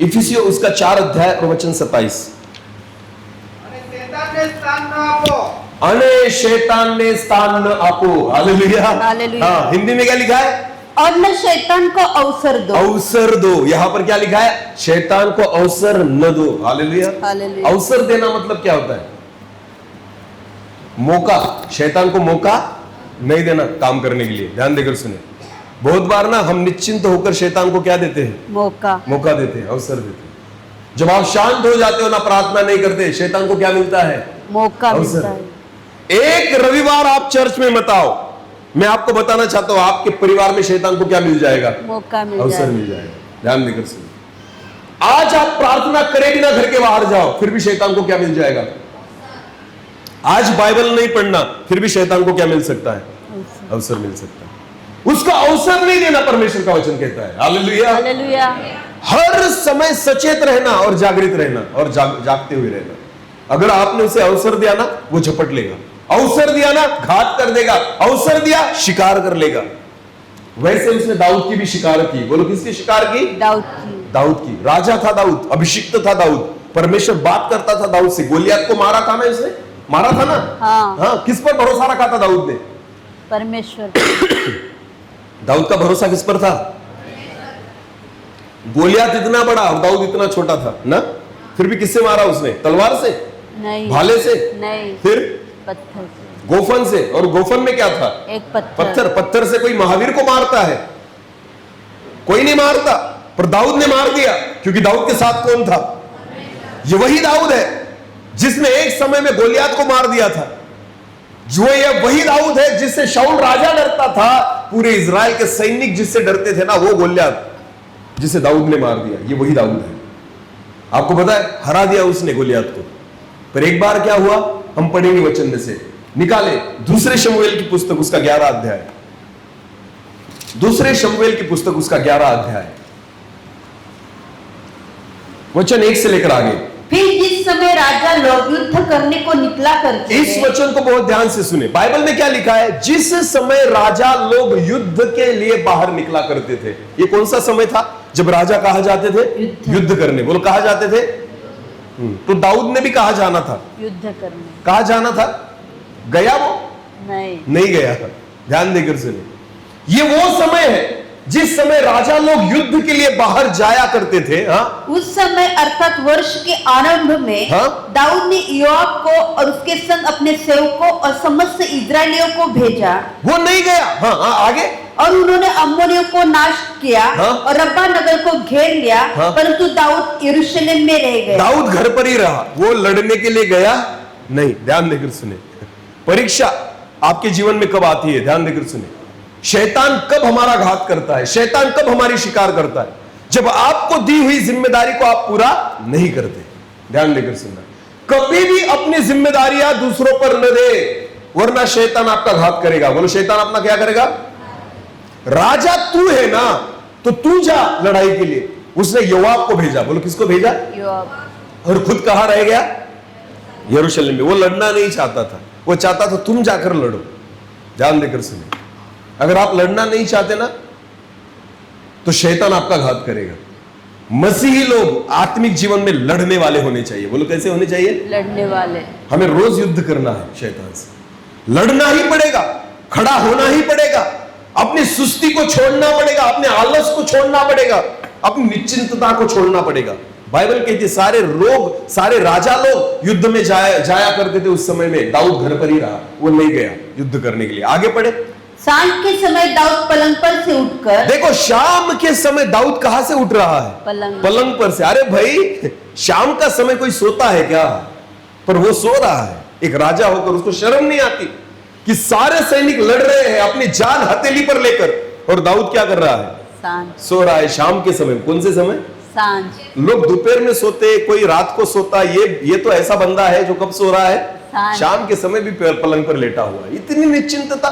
इफिसियों उसका 4 अध्याय और वचन 27। अने शैतान ने स्थान न आपो। हालेलुया। हाँ, हिंदी में क्या लिखा है? और न शैतान को अवसर दो। अवसर दो। यहां पर क्या लिखा है? शैतान को अवसर न दो। हालेलुया। अवसर देना मतलब क्या होता है? मौका। शैतान को मौका नहीं देना काम करने के लिए। ध्यान देकर सुने, बहुत बार ना हम निश्चिंत होकर शैतान को क्या देते हैं? मौका देते हैं, अवसर देते हैं। जब आप शांत हो जाते हो ना, प्रार्थना नहीं करते, शैतान को क्या मिलता है? मौका मिलता है। एक रविवार आप चर्च में मत आओ, मैं आपको बताना चाहता हूं आपके परिवार में शैतान को क्या मिल जाएगा? मौका मिल जाएगा, अवसर मिल जाएगा। ध्यान देकर सुनिए, आज आप प्रार्थना करें बिना घर के बाहर जाओ, फिर भी शैतान को क्या मिल जाएगा? आज बाइबल नहीं पढ़ना, फिर भी शैतान को क्या मिल सकता है? अवसर मिल सकता है। उसका अवसर नहीं देना, परमेश्वर का वचन कहता है। हालेलुया। हालेलुया। हर समय सचेत रहना और जागृत रहना और जागते हुए रहना। अगर आपने उसे अवसर दिया ना, वो झपट लेगा। अवसर दिया ना, घात कर देगा। अवसर दिया, शिकार कर लेगा। वैसे उसने दाऊद की भी शिकार की। बोलो, किसकी शिकार की? दाऊद की। दाऊद की। राजा था दाऊद, अभिषिक्त था दाऊद, परमेश्वर बात करता था दाऊद से। गोलियत को मारा था ना इसने, मारा था ना। हाँ किस पर भरोसा रखा था दाऊद ने? परमेश्वर दाऊद का भरोसा किस पर था? गोलियात इतना बड़ा और दाऊद इतना छोटा था ना, फिर भी किससे मारा उसने? तलवार से, नहीं भाले से, नहीं फिर पत्थर से गोफन से। और गोफन में क्या था? एक पत्थर पत्थर। पत्थर से कोई महावीर को मारता है? कोई नहीं मारता, पर दाऊद ने मार दिया, क्योंकि दाऊद के साथ कौन था? ये वही दाऊद है जिसने एक समय में गोलियात को मार दिया था। जो ये वही दाऊद है जिससे शाऊल राजा डरता था। पूरे इजराइल के सैनिक जिससे डरते थे ना, वो गोलियात जिसे दाऊद ने मार दिया, ये वही दाऊद है। आपको पता है, हरा दिया उसने गोलियात को। पर एक बार क्या हुआ, हम पढ़ेंगे वचन में से, निकाले दूसरे शमूएल की पुस्तक उसका 11 अध्याय। दूसरे शमूएल की पुस्तक उसका 11 अध्याय, वचन 1 से लेकर आगे। फिर जिस समय राजा लोग युद्ध करने को निकला करते इस थे, वचन को बहुत ध्यान से सुने। बाइबल में क्या लिखा है? जिस समय राजा लोग युद्ध के लिए बाहर निकला करते थे। ये कौन सा समय था जब राजा कहा जाते थे? युद्ध करने। बोलो, कहा जाते थे। तो दाऊद ने भी कहा जाना था, युद्ध करने कहा जाना था। गया वो? नहीं गया। ध्यान देकर सुने, ये वो समय है जिस समय राजा लोग युद्ध के लिए बाहर जाया करते थे। हाँ, उस समय अर्थात वर्ष के आरंभ में हाँ? दाऊद ने योआब को और उसके संग अपने सेवकों और समस्त इजरायलियों को भेजा वो नहीं गया। हाँ, आगे। और उन्होंने अम्मोनियों को नाश किया, हाँ? और रब्बा नगर को घेर लिया, हाँ? परंतु दाऊद यरूशलेम में रह गए। दाऊद घर पर ही रहा, वो लड़ने के लिए गया नहीं। ध्यान देकर सुने, परीक्षा आपके जीवन में कब आती है? ध्यान देकर सुने, शैतान कब हमारा घात करता है, शैतान कब हमारी शिकार करता है? जब आपको दी हुई जिम्मेदारी को आप पूरा नहीं करते। ध्यान देकर सुनना, कभी भी अपनी जिम्मेदारियां दूसरों पर न दे, वरना शैतान आपका घात करेगा। बोलो, शैतान अपना क्या करेगा? राजा तू है ना, तो तू जा लड़ाई के लिए। उसने योआब को भेजा। बोलो, किसको भेजा? योआब। और खुद कहां रह गया? यरूशलेम में। वो लड़ना नहीं चाहता था, वो चाहता था तुम जाकर लड़ो। ध्यान देकर सुनिए, अगर आप लड़ना नहीं चाहते ना, तो शैतान आपका घात करेगा। मसीही लोग आत्मिक जीवन में लड़ने वाले होने चाहिए। बोलो, कैसे होने चाहिए? लड़ने वाले। हमें रोज युद्ध करना है शैतान से। लड़ना ही पड़ेगा, खड़ा होना ही पड़ेगा, अपनी सुस्ती को छोड़ना पड़ेगा, अपने आलस को छोड़ना पड़ेगा, अपनी निश्चिंतता को छोड़ना पड़ेगा। बाइबल कहती है सारे रोग, सारे राजा लोग युद्ध में जाया करते थे उस समय में। दाऊद घर पर ही रहा, वो नहीं गया युद्ध करने के लिए। आगे पढ़े। सांझ के समय दाऊद पलंग पर से उठकर, देखो, शाम के समय दाऊद कहां से उठ रहा है? पलंग पर से। अरे भाई, शाम का समय कोई सोता है क्या? पर वो सो रहा है। एक राजा होकर उसको शर्म नहीं आती कि सारे सैनिक लड़ रहे हैं अपनी जान हथेली पर लेकर, और दाऊद क्या कर रहा है? सांझ। सो रहा है। शाम के समय। कौन से समय? सांझ। लोग दोपहर में सोते, कोई रात को सोता। ये तो ऐसा बंदा है जो कब सो रहा है? शाम के समय भी पलंग पर लेटा हुआ है। इतनी निश्चिंतता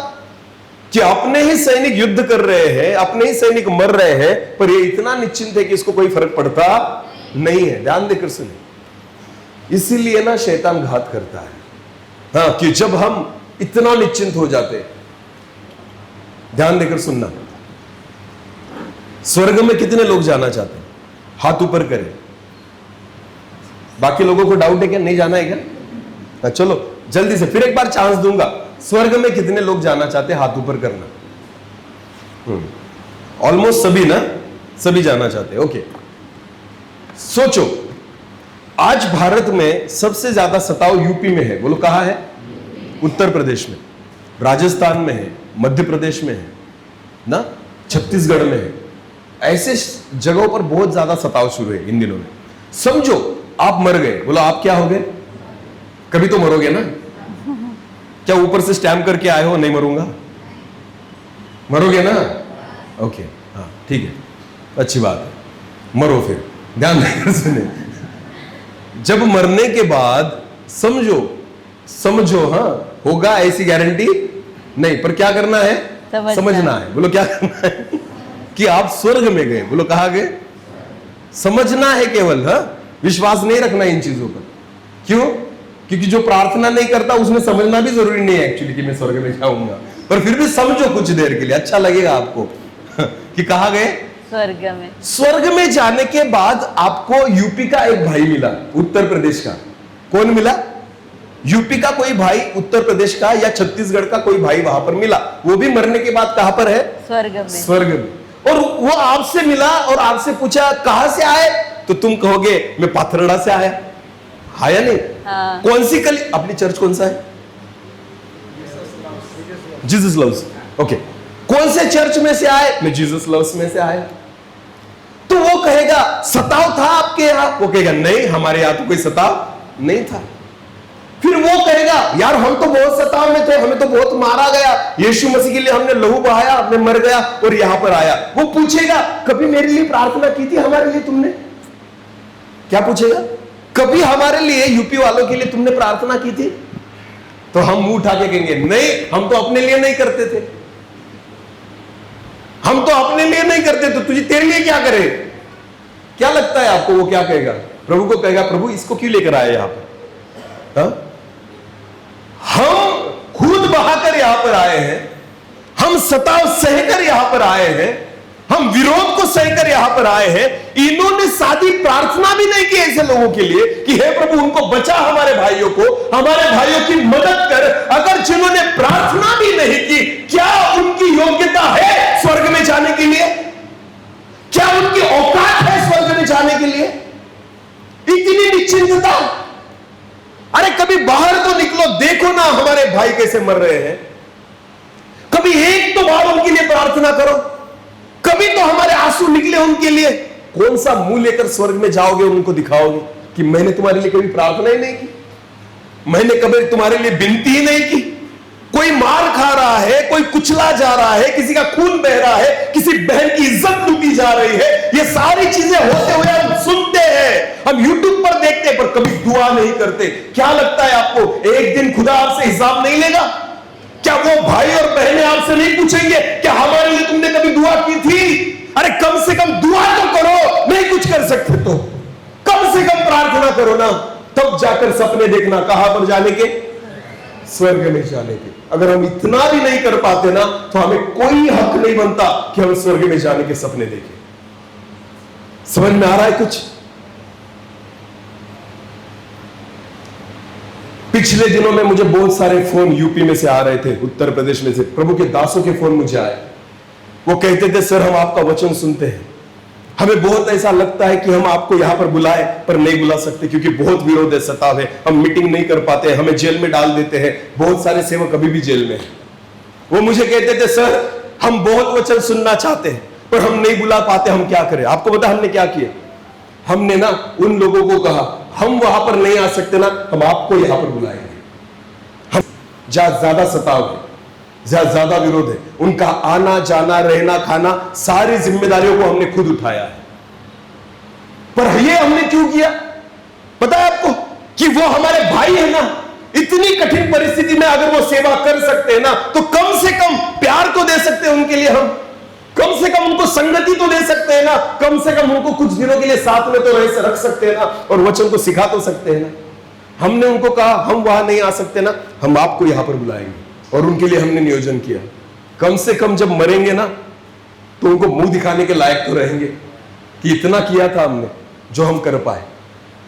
कि अपने ही सैनिक युद्ध कर रहे हैं, अपने ही सैनिक मर रहे हैं, पर ये इतना निश्चिंत है कि इसको कोई फर्क पड़ता नहीं है। ध्यान देकर सुनिए, इसीलिए ना शैतान घात करता है। हाँ, कि जब हम इतना निश्चिंत हो जाते। ध्यान देकर सुनना, स्वर्ग में कितने लोग जाना चाहते हैं? हाथ ऊपर करें। बाकी लोगों को डाउट है क्या? नहीं जाना है क्या? चलो जल्दी से फिर एक बार चांस दूंगा। स्वर्ग में कितने लोग जाना चाहते हैं? हाथ ऊपर करना। ऑलमोस्ट सभी ना, सभी जाना चाहते हैं। ओके, सोचो, आज भारत में सबसे ज्यादा सताव यूपी में है। बोलो, कहां है? उत्तर प्रदेश में, राजस्थान में है, मध्य प्रदेश में है ना, छत्तीसगढ़ में है। ऐसे जगहों पर बहुत ज्यादा सताव शुरू है इन दिनों में। समझो आप मर गए। बोलो, आप क्या हो गए? कभी तो मरोगे ना। क्या ऊपर से स्टैम्प करके आए हो नहीं मरूंगा? मरोगे ना? ओके, हाँ ठीक है, अच्छी बात है, मरो फिर। ध्यान देकर सुने, जब मरने के बाद समझो हाँ, होगा ऐसी गारंटी नहीं, पर क्या करना है? समझना है। बोलो, क्या करना है? कि आप स्वर्ग में गए। बोलो, कहां गए? समझना है केवल। हाँ, विश्वास नहीं रखना इन चीजों पर। क्यों? क्योंकि जो प्रार्थना नहीं करता उसमें समझना भी जरूरी नहीं है एक्चुअली कि मैं स्वर्ग में जाऊंगा, पर फिर भी समझो कुछ देर के लिए, अच्छा लगेगा आपको। कि कहां गए? स्वर्ग में। स्वर्ग में जाने के बाद आपको यूपी का एक भाई मिला, उत्तर प्रदेश का। कौन मिला? यूपी का कोई भाई उत्तर प्रदेश का या छत्तीसगढ़ का कोई भाई वहां पर मिला, वो भी मरने के बाद कहां पर है? स्वर्ग में। स्वर्ग में। और वो आपसे मिला और आपसे पूछा कहां से आए, तो तुम कहोगे मैं पाथरड़ा से आया। या नहीं? हाँ। कौन सी कली, अपनी चर्च कौन सा है? Jesus loves. ओके, कौन से चर्च में से आए? मैं जीसस लव्स में से आया। तो वो कहेगा सताव था आपके यहां? वो कहेगा नहीं, हमारे यहां तो कोई सताव नहीं था। फिर वो कहेगा यार हम तो बहुत सताव में थे, हमें तो बहुत मारा गया, यीशु मसीह के लिए हमने लहू बहाया, हमने मर गया और यहां पर आया। वो पूछेगा कभी मेरे लिए प्रार्थना की थी हमारे लिए तुमने? क्या पूछेगा? कभी हमारे लिए, यूपी वालों के लिए तुमने प्रार्थना की थी? तो हम मुंह उठा के कहेंगे नहीं, हम तो अपने लिए नहीं करते थे, हम तो अपने लिए नहीं करते, तो तुझे तेरे लिए क्या करे? क्या लगता है आपको वो क्या कहेगा? प्रभु को कहेगा प्रभु इसको क्यों लेकर आए यहां पर? हा? हम खुद बहाकर यहां पर आए हैं, हम सताव सहकर यहां पर आए हैं, हम विरोध को सहकर यहां पर आए हैं। इन्होंने सादी प्रार्थना भी नहीं की ऐसे लोगों के लिए कि हे प्रभु उनको बचा, हमारे भाइयों को, हमारे भाइयों की मदद कर। अगर जिन्होंने प्रार्थना भी नहीं की, क्या उनकी योग्यता है स्वर्ग में जाने के लिए? क्या उनकी औकात है स्वर्ग में जाने के लिए? इतनी निश्चिंतता। अरे कभी बाहर तो निकलो, देखो ना हमारे भाई कैसे मर रहे हैं, कभी एक तो बार उनके लिए प्रार्थना करो, कभी तो हमारे आंसू निकले उनके लिए। कौन सा मुंह लेकर स्वर्ग में जाओगे और उनको दिखाओगे कि मैंने तुम्हारे लिए कभी प्रार्थना ही नहीं की, मैंने कभी तुम्हारे लिए विनती ही नहीं की? कोई मार खा रहा है, कोई कुचला जा रहा है, किसी का खून बह रहा है, किसी बहन की इज्जत लूटी जा रही है, ये सारी चीजें होते हुए हम सुनते हैं, हम यूट्यूब पर देखते हैं, पर कभी दुआ नहीं करते। क्या लगता है आपको एक दिन खुदा आपसे हिसाब नहीं लेगा? क्या वो भाई और बहनें आपसे नहीं पूछेंगे क्या हमारे लिए तुमने कभी दुआ की थी? अरे कम से कम दुआ तो करो, नहीं कुछ कर सकते तो कम से कम प्रार्थना करो ना, तब जाकर सपने देखना कहां पर जाने के? स्वर्ग में जाने के। अगर हम इतना भी नहीं कर पाते ना, तो हमें कोई हक नहीं बनता कि हम स्वर्ग में जाने के सपने देखें। समझ में आ रहा है कुछ? पिछले दिनों में मुझे बहुत सारे फोन यूपी में से आ रहे थे, उत्तर प्रदेश में से, प्रभु के दासों के फोन मुझे आए। वो कहते थे सर हम आपका वचन सुनते हैं, हमें बहुत ऐसा लगता है कि हम आपको यहां पर बुलाए पर नहीं बुला सकते क्योंकि बहुत विरोध है, सताव है, हम मीटिंग नहीं कर पाते, हमें जेल में डाल देते हैं, बहुत सारे सेवक अभी भी जेल में हैं। वो मुझे कहते थे सर हम बहुत वचन सुनना चाहते हैं पर हम नहीं बुला पाते, हम क्या करें? आपको पता हमने क्या किया? हमने ना उन लोगों को कहा हम वहां पर नहीं आ सकते ना, हम आपको यहां पर बुलाएंगे। हम जहां ज्यादा सताव है, जहां ज्यादा विरोध है, उनका आना जाना रहना खाना सारी जिम्मेदारियों को हमने खुद उठाया है। पर ये हमने क्यों किया पता है आपको? कि वो हमारे भाई है ना, इतनी कठिन परिस्थिति में अगर वो सेवा कर सकते हैं ना, तो कम से कम प्यार तो दे सकते हैं उनके लिए, हम कम से कम उनको संगति तो दे सकते हैं ना, कम से कम उनको कुछ दिनों के लिए साथ में तो रख सकते हैं ना, और वचन को सिखा तो सकते हैं ना। हमने उनको कहा हम वहां नहीं आ सकते ना, हम आपको यहां पर बुलाएंगे, और उनके लिए हमने नियोजन किया। कम से कम जब मरेंगे ना तो उनको मुंह दिखाने के लायक तो रहेंगे कि इतना किया था हमने जो हम कर पाए।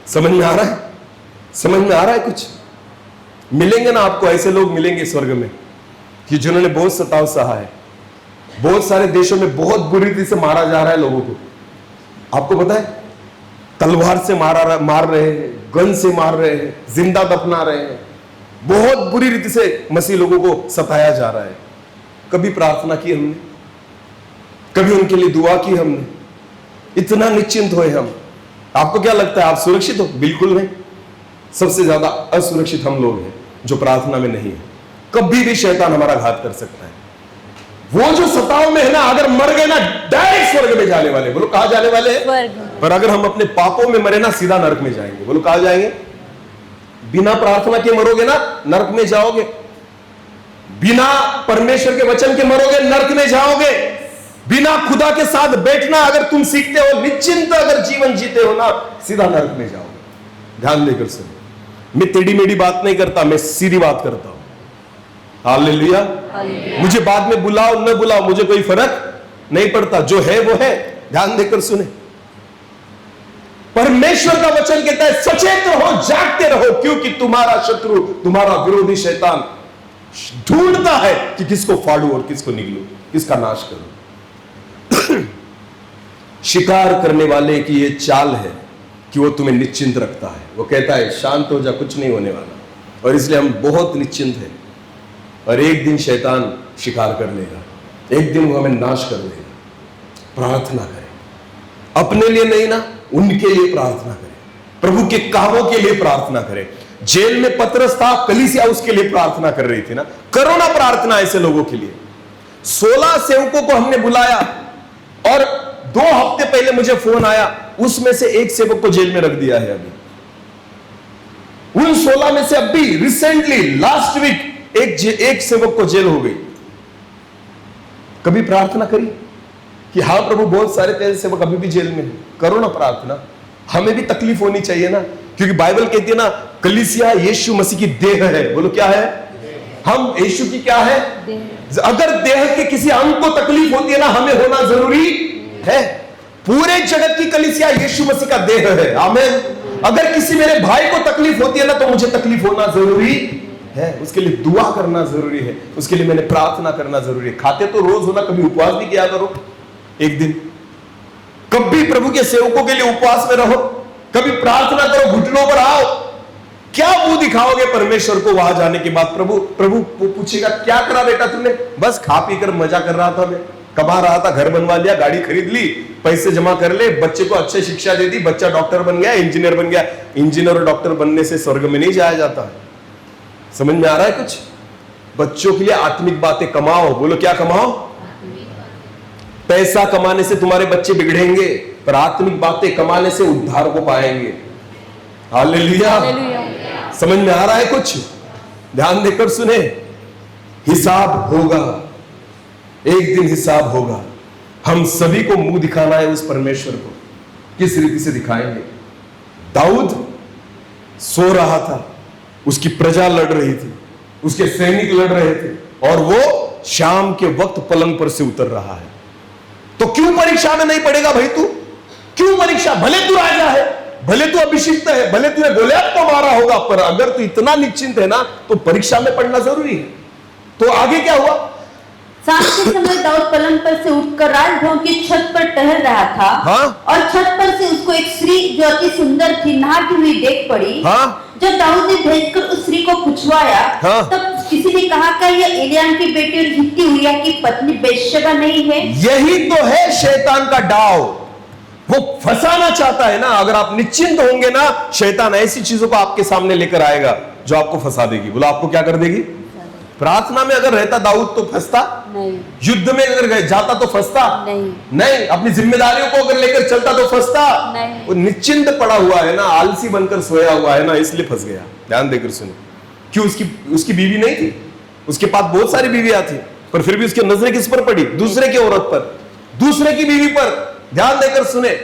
समझ में आ रहा है? समझ में आ रहा है कुछ? मिलेंगे ना आपको ऐसे लोग मिलेंगे स्वर्ग में कि जिन्होंने बहुत सताव सहा है। बहुत सारे देशों में बहुत बुरी रीति से मारा जा रहा है लोगों को, आपको पता है? तलवार से मार रहे हैं, गन से मार रहे हैं, जिंदा दफना रहे हैं, बहुत बुरी रीति से मसीह लोगों को सताया जा रहा है। कभी प्रार्थना की हमने? कभी उनके लिए दुआ की हमने? इतना निश्चिंत हुए हम। आपको क्या लगता है आप सुरक्षित हो? बिल्कुल नहीं। सबसे ज्यादा असुरक्षित हम लोग हैं जो प्रार्थना में नहीं है। कभी भी शैतान हमारा घात कर सकता है। वो जो सताव में है ना, अगर मर गए ना डायरेक्ट स्वर्ग में जाने वाले। बोलो कहां जाने वाले हैं? पर अगर हम अपने पापों में मरे ना सीधा नरक में जाएंगे। बोलो कहां जाएंगे? बिना प्रार्थना के मरोगे ना नरक में जाओगे, बिना परमेश्वर के वचन के मरोगे नरक में जाओगे। बिना खुदा के साथ बैठना अगर तुम सीखते हो, निश्चिंत अगर जीवन जीते हो ना, सीधा नरक में जाओगे। ध्यान देकर सुनो, मैं टेढ़ी मेढ़ी बात नहीं करता, मैं सीधी बात करता हूं। हालेलुया। मुझे बाद में बुलाओ न बुलाओ मुझे कोई फर्क नहीं पड़ता, जो है वो है। ध्यान देकर सुने। परमेश्वर का वचन कहता है सचेत रहो, जागते रहो, क्योंकि तुम्हारा शत्रु, तुम्हारा विरोधी शैतान ढूंढता है कि किसको फाड़ू और किसको निगलू, किसका नाश करूं। शिकार करने वाले की यह चाल है कि वो तुम्हें निश्चिंत रखता है। वो कहता है शांत हो जा, कुछ नहीं होने वाला, और इसलिए हम बहुत निश्चिंत हैं। और एक दिन शैतान शिकार कर लेगा, एक दिन वो हमें नाश कर लेगा। प्रार्थना करें, अपने लिए नहीं ना, उनके लिए प्रार्थना करें, प्रभु के कामों के लिए प्रार्थना करें। जेल में पतरस था, कलीसिया उसके लिए प्रार्थना कर रही थी ना। करो ना प्रार्थना ऐसे लोगों के लिए। 16 सेवकों को हमने बुलाया और 2 हफ्ते पहले मुझे फोन आया, उसमें से एक सेवक को जेल में रख दिया है। अभी उन 16 में से अभी रिसेंटली लास्ट वीक एक सेवक को जेल हो गई। कभी प्रार्थना करी कि हाँ प्रभु, बहुत सारे तेरे सेवक अभी भी जेल में हैं। करो ना प्रार्थना। हमें भी तकलीफ होनी चाहिए ना, क्योंकि बाइबल कहती है ना, कलीसिया यीशु मसीह की देह है। बोलो क्या है? हम यीशु की क्या है? अगर देह के किसी अंग को तकलीफ होती है ना, हमें होना जरूरी है। पूरे जगत की कलीसिया यीशु मसीह का देह है। आमीन। अगर किसी मेरे भाई को तकलीफ होती है ना, तो मुझे तकलीफ होना जरूरी है, उसके लिए दुआ करना जरूरी है, उसके लिए मैंने प्रार्थना करना जरूरी है। खाते तो रोज होना, कभी उपवास भी किया करो एक दिन। कभी प्रभु के सेवकों के लिए उपवास में रहो, कभी प्रार्थना करो, घुटनों पर आओ। क्या मुंह दिखाओगे परमेश्वर को वहां जाने के बाद? प्रभु पूछेगा क्या करा बेटा तुमने? बस खा पी कर मजा कर रहा था, मैं कमा रहा था, घर बनवा लिया, गाड़ी खरीद ली, पैसे जमा कर ले, बच्चे को अच्छी शिक्षा दे दी, बच्चा डॉक्टर बन गया, इंजीनियर बन गया। इंजीनियर और डॉक्टर बनने से स्वर्ग में नहीं जाया जाता है। समझ में आ रहा है कुछ? बच्चों के लिए आत्मिक बातें कमाओ। बोलो क्या कमाओ? पैसा कमाने से तुम्हारे बच्चे बिगड़ेंगे, पर आत्मिक बातें कमाने से उद्धार को पाएंगे। हालेलुया। समझ में आ रहा है कुछ? ध्यान देकर सुने। हिसाब होगा, एक दिन हिसाब होगा। हम सभी को मुंह दिखाना है उस परमेश्वर को। किस रीति से दिखाएंगे? दाऊद सो रहा था, उसकी प्रजा लड़ रही थी, उसके सैनिक लड़ रहे थे, और वो शाम के वक्त पलंग पर से उतर रहा है। तो क्यों परीक्षा में नहीं पड़ेगा भाई तू? क्यों परीक्षा? भले तू राजा है, भले तू अभिषिक्त है, भले तूने गोलियत को मारा होगा, पर अगर तू इतना निश्चिंत है ना, तो परीक्षा में पढ़ना जरूरी है। तो आगे क्या हुआ? शाम के समय दाऊद पलंग पर से उठकर राजभवन की छत पर टहल रहा था। हाँ? और छत पर से उसको एक स्त्री जो अति सुंदर थी नहाती हुई देख पड़ी। हाँ? जब दाऊद ने भेजकर उस स्त्री को पूछवाया, हाँ? तब किसी ने कहा क्या यह एलियाम की बेटी और हित्ती उरिय्याह की पत्नी बेतशेबा नहीं है? यही तो है शैतान का डाव। वो फंसाना चाहता है ना। अगर आप निश्चिंत होंगे ना, शैतान ऐसी चीजों को आपके सामने लेकर आएगा जो आपको फंसा देगी। बोला आपको क्या कर देगी? प्रार्थना में अगर रहता दाऊद तो फंसता नहीं। युद्ध में अगर जाता तो फंसता नहीं। अपनी जिम्मेदारियों को अगर लेकर चलता तो फंसता नहीं। वो निश्चिंत पड़ा हुआ है ना, आलसी बनकर सोया हुआ है ना, इसलिए फंस गया। ध्यान देकर सुनो। क्यों? उसकी बीवी नहीं थी, उसके पास बहुत सारी बीवियां थी, पर फिर भी उसकी नजरें किस पर पड़ी? दूसरे की औरत पर, दूसरे की बीवी पर। ध्यान देकर सुने।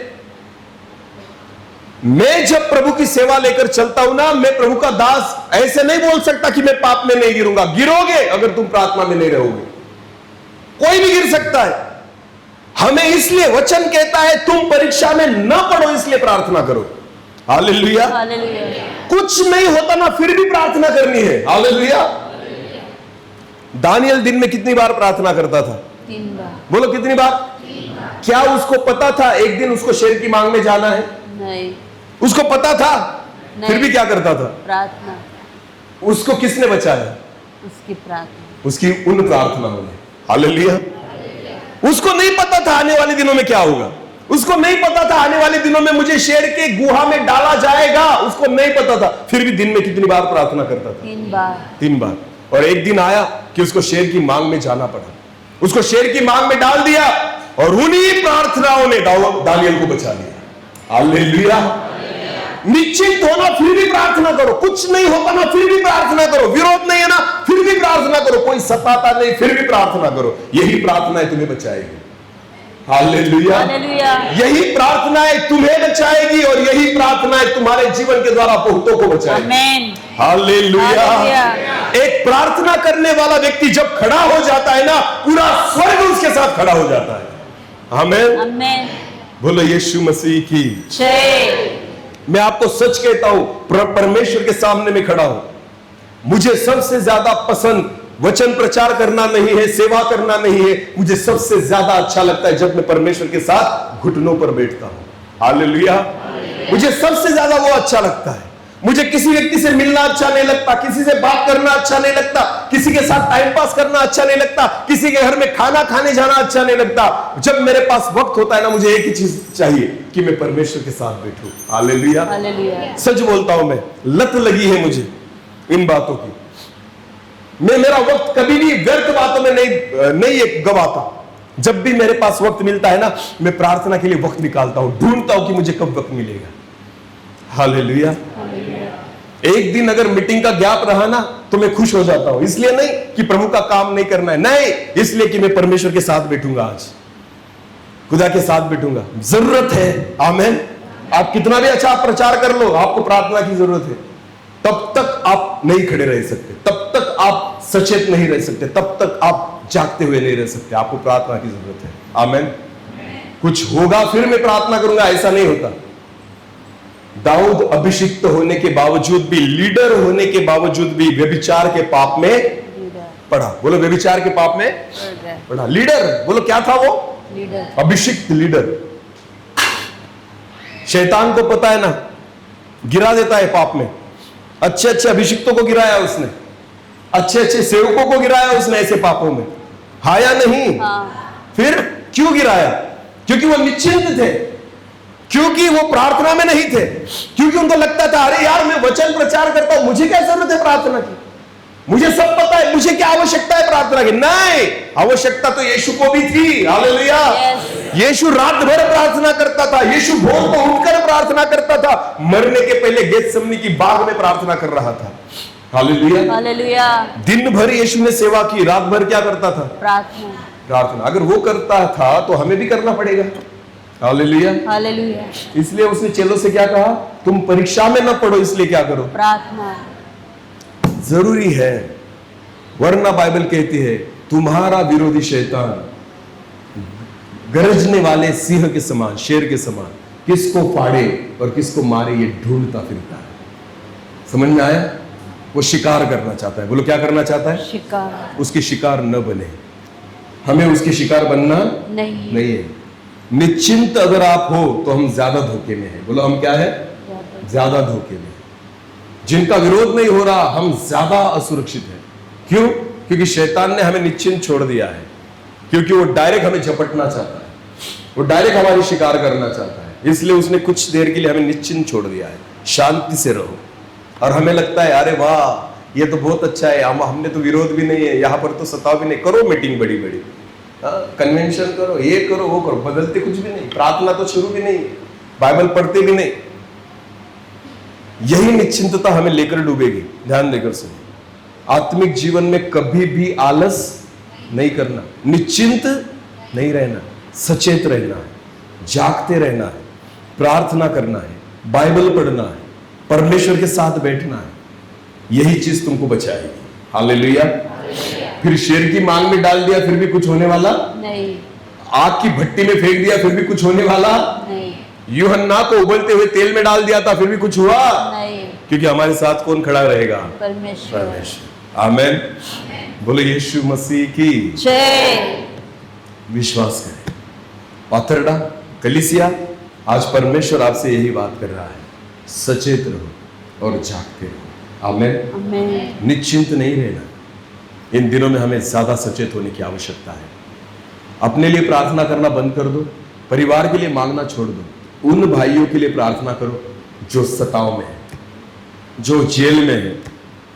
मैं जब प्रभु की सेवा लेकर चलता हूं ना, मैं प्रभु का दास ऐसे नहीं बोल सकता कि मैं पाप में नहीं गिरूंगा। गिरोगे अगर तुम प्रार्थना में नहीं रहोगे। कोई भी गिर सकता है। हमें इसलिए वचन कहता है तुम परीक्षा में न पढ़ो, इसलिए प्रार्थना करो। हालेलुया। कुछ नहीं होता ना, फिर भी प्रार्थना करनी है। हालेलुया। दानियल दिन में कितनी बार प्रार्थना करता था? 3 बार। बोलो कितनी बार? क्या उसको पता था एक दिन उसको शेर की मांग में जाना है? नहीं। उसको पता था? नहीं। फिर भी क्या करता था? प्रार्थना। उसको किसने बचाया? उसकी प्रार्थना, उसकी उन प्रार्थनाओं ने। हालेलुया। उसको नहीं पता था आने वाले दिनों में क्या होगा। उसको नहीं पता था आने वाले दिनों में मुझे शेर के गुहा में डाला जाएगा। उसको नहीं पता था, फिर भी दिन में कितनी बार प्रार्थना करता था? 3 बार। 3 बार। और एक दिन आया कि उसको शेर की मांग में जाना पड़ा। उसको शेर की मांग में डाल दिया, और उन्हीं प्रार्थनाओं ने दानियल को बचा लिया। हालेलुया। निश्चिंत होना, फिर भी प्रार्थना करो। कुछ नहीं होता ना, फिर भी प्रार्थना करो। विरोध नहीं है ना, फिर भी प्रार्थना करो। कोई सताता नहीं, फिर भी प्रार्थना करो। यही प्रार्थनाएं तुम्हें बचाएगी। हालेलुया। यही प्रार्थनाएं तुम्हें बचाएगी, और यही प्रार्थनाएं तुम्हारे जीवन के द्वारा बहुतों को बचाएगी। हालेलुया। एक प्रार्थना करने वाला व्यक्ति जब खड़ा हो जाता है ना, पूरा स्वर्ग उसके साथ खड़ा हो जाता है। आमीन। बोलो यीशु मसीह की जय। मैं आपको सच कहता हूं, परमेश्वर के सामने में खड़ा हूं, मुझे सबसे ज्यादा पसंद वचन प्रचार करना नहीं है, सेवा करना नहीं है। मुझे सबसे ज्यादा अच्छा लगता है जब मैं परमेश्वर के साथ घुटनों पर बैठता हूं। हालेलुया। मुझे सबसे ज्यादा वो अच्छा लगता है। मुझे किसी व्यक्ति से मिलना अच्छा नहीं लगता, किसी से बात करना अच्छा नहीं लगता, किसी के साथ टाइम पास करना अच्छा नहीं लगता, किसी के घर में खाना खाने जाना अच्छा नहीं लगता। जब मेरे पास वक्त होता है ना, मुझे एक ही चीज चाहिए कि मैं परमेश्वर के साथ बैठूं। हालेलुया। हालेलुया। सच बोलता हूं, मैं लत लगी है मुझे इन बातों की। मैं मेरा वक्त कभी भी व्यर्थ बातों में नहीं गवाता। जब भी मेरे पास वक्त मिलता है ना, मैं प्रार्थना के लिए वक्त निकालता हूं, ढूंढता हूं कि मुझे कब वक्त मिलेगा। हालेलुया। एक दिन अगर मीटिंग का गैप रहा ना, तो मैं खुश हो जाता हूं। इसलिए नहीं कि प्रभु का काम नहीं करना है, नहीं, इसलिए कि मैं परमेश्वर के साथ बैठूंगा, आज खुदा के साथ बैठूंगा। जरूरत है, आमेन। आप कितना भी अच्छा प्रचार कर लो, आपको प्रार्थना की जरूरत है। तब तक आप नहीं खड़े रह सकते, तब तक आप सचेत नहीं रह सकते, तब तक आप जागते हुए नहीं रह सकते। आपको प्रार्थना की जरूरत है, आमेन। कुछ होगा फिर मैं प्रार्थना करूंगा, ऐसा नहीं होता। दाऊद अभिषिक्त होने के बावजूद भी, लीडर होने के बावजूद भी व्यभिचार के पाप में पड़ा। बोलो, व्यभिचार के पाप में पड़ा। लीडर, बोलो क्या था वो? लीडर, अभिषिक्त लीडर। शैतान को पता है ना, गिरा देता है पाप में। अच्छे अच्छे अभिषिक्तों को गिराया उसने, अच्छे अच्छे सेवकों को गिराया उसने ऐसे पापों में। हाँ या नहीं? फिर क्यों गिराया? क्योंकि वो निश्चिंत थे, क्योंकि वो प्रार्थना में नहीं थे, क्योंकि उनको लगता था अरे यार मैं वचन प्रचार करता हूं, मुझे क्या जरूरत है प्रार्थना की, मुझे सब पता है, मुझे क्या आवश्यकता है प्रार्थना की। नहीं, आवश्यकता तो यीशु को भी थी। हालेलुया। यीशु रात भर प्रार्थना करता था, यीशु भोर को उठकर प्रार्थना करता था, मरने के पहले गेतसेमनी की बाग में प्रार्थना कर रहा था। हालेलुया। हालेलुया। दिन भर यीशु ने सेवा की, रात भर क्या करता था? प्रार्थना। अगर वो करता था तो हमें भी करना पड़ेगा। हालेलुया। हालेलुया। इसलिए उसने चेलों से क्या कहा? तुम परीक्षा में न पढ़ो, इसलिए क्या करो? प्रार्थना जरूरी है, वरना बाइबल कहती है तुम्हारा विरोधी शैतान गरजने वाले सिंह के समान, शेर के समान, किसको फाड़े और किसको मारे ये ढूंढता फिरता है। समझ में आया? वो शिकार करना चाहता है। बोलो, क्या करना चाहता है? शिकार। उसके शिकार न बने। हमें उसके शिकार बनना नहीं है। निश्चिंत अगर आप हो तो हम ज्यादा धोखे में हैं। बोलो, हम क्या है? ज्यादा धोखे में। जिनका विरोध नहीं हो रहा, हम ज्यादा असुरक्षित हैं। क्यों? क्योंकि शैतान ने हमें निश्चिंत छोड़ दिया है, क्योंकि वो डायरेक्ट हमें झपटना चाहता है, वो डायरेक्ट हमारी शिकार करना चाहता है। इसलिए उसने कुछ देर के लिए हमें निश्चिंत छोड़ दिया है, शांति से रहो। और हमें लगता है अरे वाह ये तो बहुत अच्छा है, हमने तो विरोध भी नहीं है, यहाँ पर तो सताव भी नहीं। करो मीटिंग बड़ी बड़ी, कन्वेंशन करो, ये करो वो करो, बदलते कुछ भी नहीं, प्रार्थना तो शुरू भी नहीं, बाइबल पढ़ते भी नहीं। यही निश्चिंतता हमें लेकर डूबेगी। ध्यान देकर सुनिए, आत्मिक जीवन में कभी भी आलस नहीं करना, निश्चिंत नहीं रहना, सचेत रहना है, जागते रहना है, प्रार्थना करना है, बाइबल पढ़ना है, परमेश्वर के साथ बैठना है। यही चीज तुमको बचाएगी। हालेलुया। फिर शेर की मांग में डाल दिया फिर भी कुछ होने वाला नहीं, आग की भट्टी में फेंक दिया फिर भी कुछ होने वाला नहीं, यूहन्ना को उबलते हुए तेल में डाल दिया था फिर भी कुछ हुआ नहीं, क्योंकि हमारे साथ कौन खड़ा रहेगा? परमेश्वर। आमेन। बोलो यीशु मसीह की जय। विश्वास करें। पाथरडा कलीसिया, आज परमेश्वर आपसे यही बात कर रहा है, सचेत रहो और जागते रहो। आमेन। निश्चिंत नहीं रहना। इन दिनों में हमें ज्यादा सचेत होने की आवश्यकता है। अपने लिए प्रार्थना करना बंद कर दो, परिवार के लिए मांगना छोड़ दो, उन भाइयों के लिए प्रार्थना करो जो सताव में है, जो जेल में है,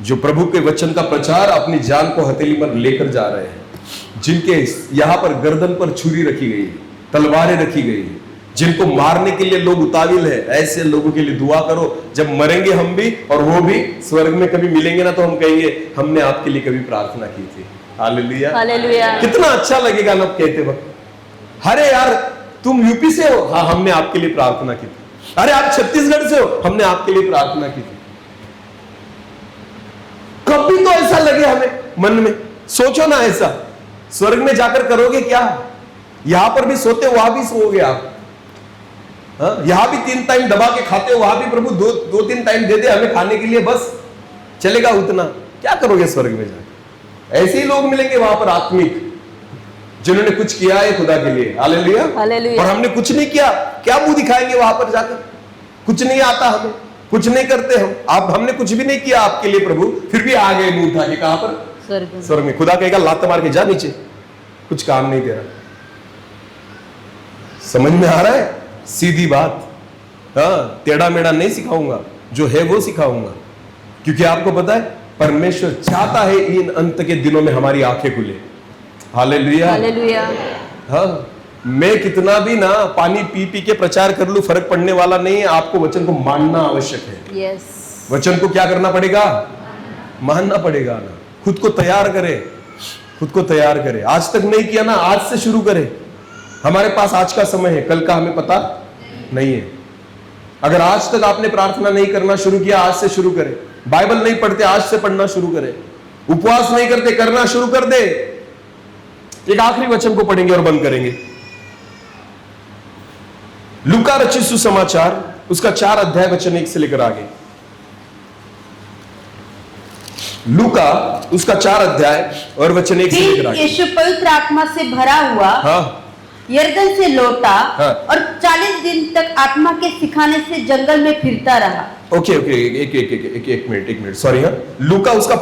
जो प्रभु के वचन का प्रचार अपनी जान को हथेली पर लेकर जा रहे हैं, जिनके यहां पर गर्दन पर छुरी रखी गई है, तलवारें रखी गई है, जिनको मारने के लिए लोग उताविल है, ऐसे लोगों के लिए दुआ करो। जब मरेंगे हम भी और वो भी स्वर्ग में कभी मिलेंगे ना, तो हम कहेंगे हमने आपके लिए कभी प्रार्थना की थी। हालेलुया। हालेलुया। कितना अच्छा लगेगा ना कहते वक्त, अरे यार तुम यूपी से हो, हाँ हमने आपके लिए प्रार्थना की थी। अरे आप छत्तीसगढ़ से हो, हमने आपके लिए प्रार्थना की थी। कभी तो ऐसा लगे हमें मन में, सोचो ना ऐसा, स्वर्ग में जाकर करोगे क्या? यहां पर भी सोते वहां भी सोओगे आप। हाँ, यहां भी 3 टाइम दबा के खाते हो, वहां भी प्रभु 2-3 टाइम दे दे हमें खाने के लिए, बस चलेगा उतना। क्या करोगे स्वर्ग में जाकर? ऐसे ही लोग मिलेंगे वहां पर आत्मिक, जिन्होंने कुछ किया है खुदा के लिए। हालेलुया। हालेलुया। और हमने कुछ नहीं किया, क्या मुंह दिखाएंगे वहां पर जाकर? कुछ नहीं आता हमें, कुछ नहीं करते हम। आप हमने कुछ भी नहीं किया आपके लिए प्रभु, फिर भी आ गए मुंह उठा के। कहां पर? स्वर्ग में। खुदा कहेगा लात मार के जा नीचे, कुछ काम नहीं तेरा। समझ में आ रहा है? सीधी बात। हाँ, टेढ़ा मेढ़ा नहीं सिखाऊंगा, जो है वो सिखाऊंगा, क्योंकि आपको पता है परमेश्वर चाहता है इन अंत के दिनों में हमारी आंखें खुले। हालेलुया। हालेलुया। हाँ, मैं कितना भी ना पानी पी पी के प्रचार कर लूं, फर्क पड़ने वाला नहीं है। आपको वचन को मानना आवश्यक है। यस। वचन को क्या करना पड़ेगा? मानना पड़ेगा ना। खुद को तैयार करे, खुद को तैयार करे। आज तक नहीं किया ना, आज से शुरू करे। हमारे पास आज का समय है, कल का हमें पता नहीं है। अगर आज तक आपने प्रार्थना नहीं करना शुरू किया, आज से शुरू करें। बाइबल नहीं पढ़ते, आज से पढ़ना शुरू करें। उपवास नहीं करते, करना शुरू कर दे। एक आखिरी वचन को पढ़ेंगे और बंद करेंगे। लूका रचित सुसमाचार, उसका 4 अध्याय वचन 1 से लेकर आगे। लूका उसका 4 अध्याय और वचन 1 से लेकर फिर आगे। यीशु पवित्र आत्मा से भरा हुआ हाँ, यरदन से लौटा हाँ। और 40 दिन तक आत्मा के सिखाने से जंगल में फिरता रहा। ओके ओके, एक मिनट सॉरी। हाँ, लूका उसका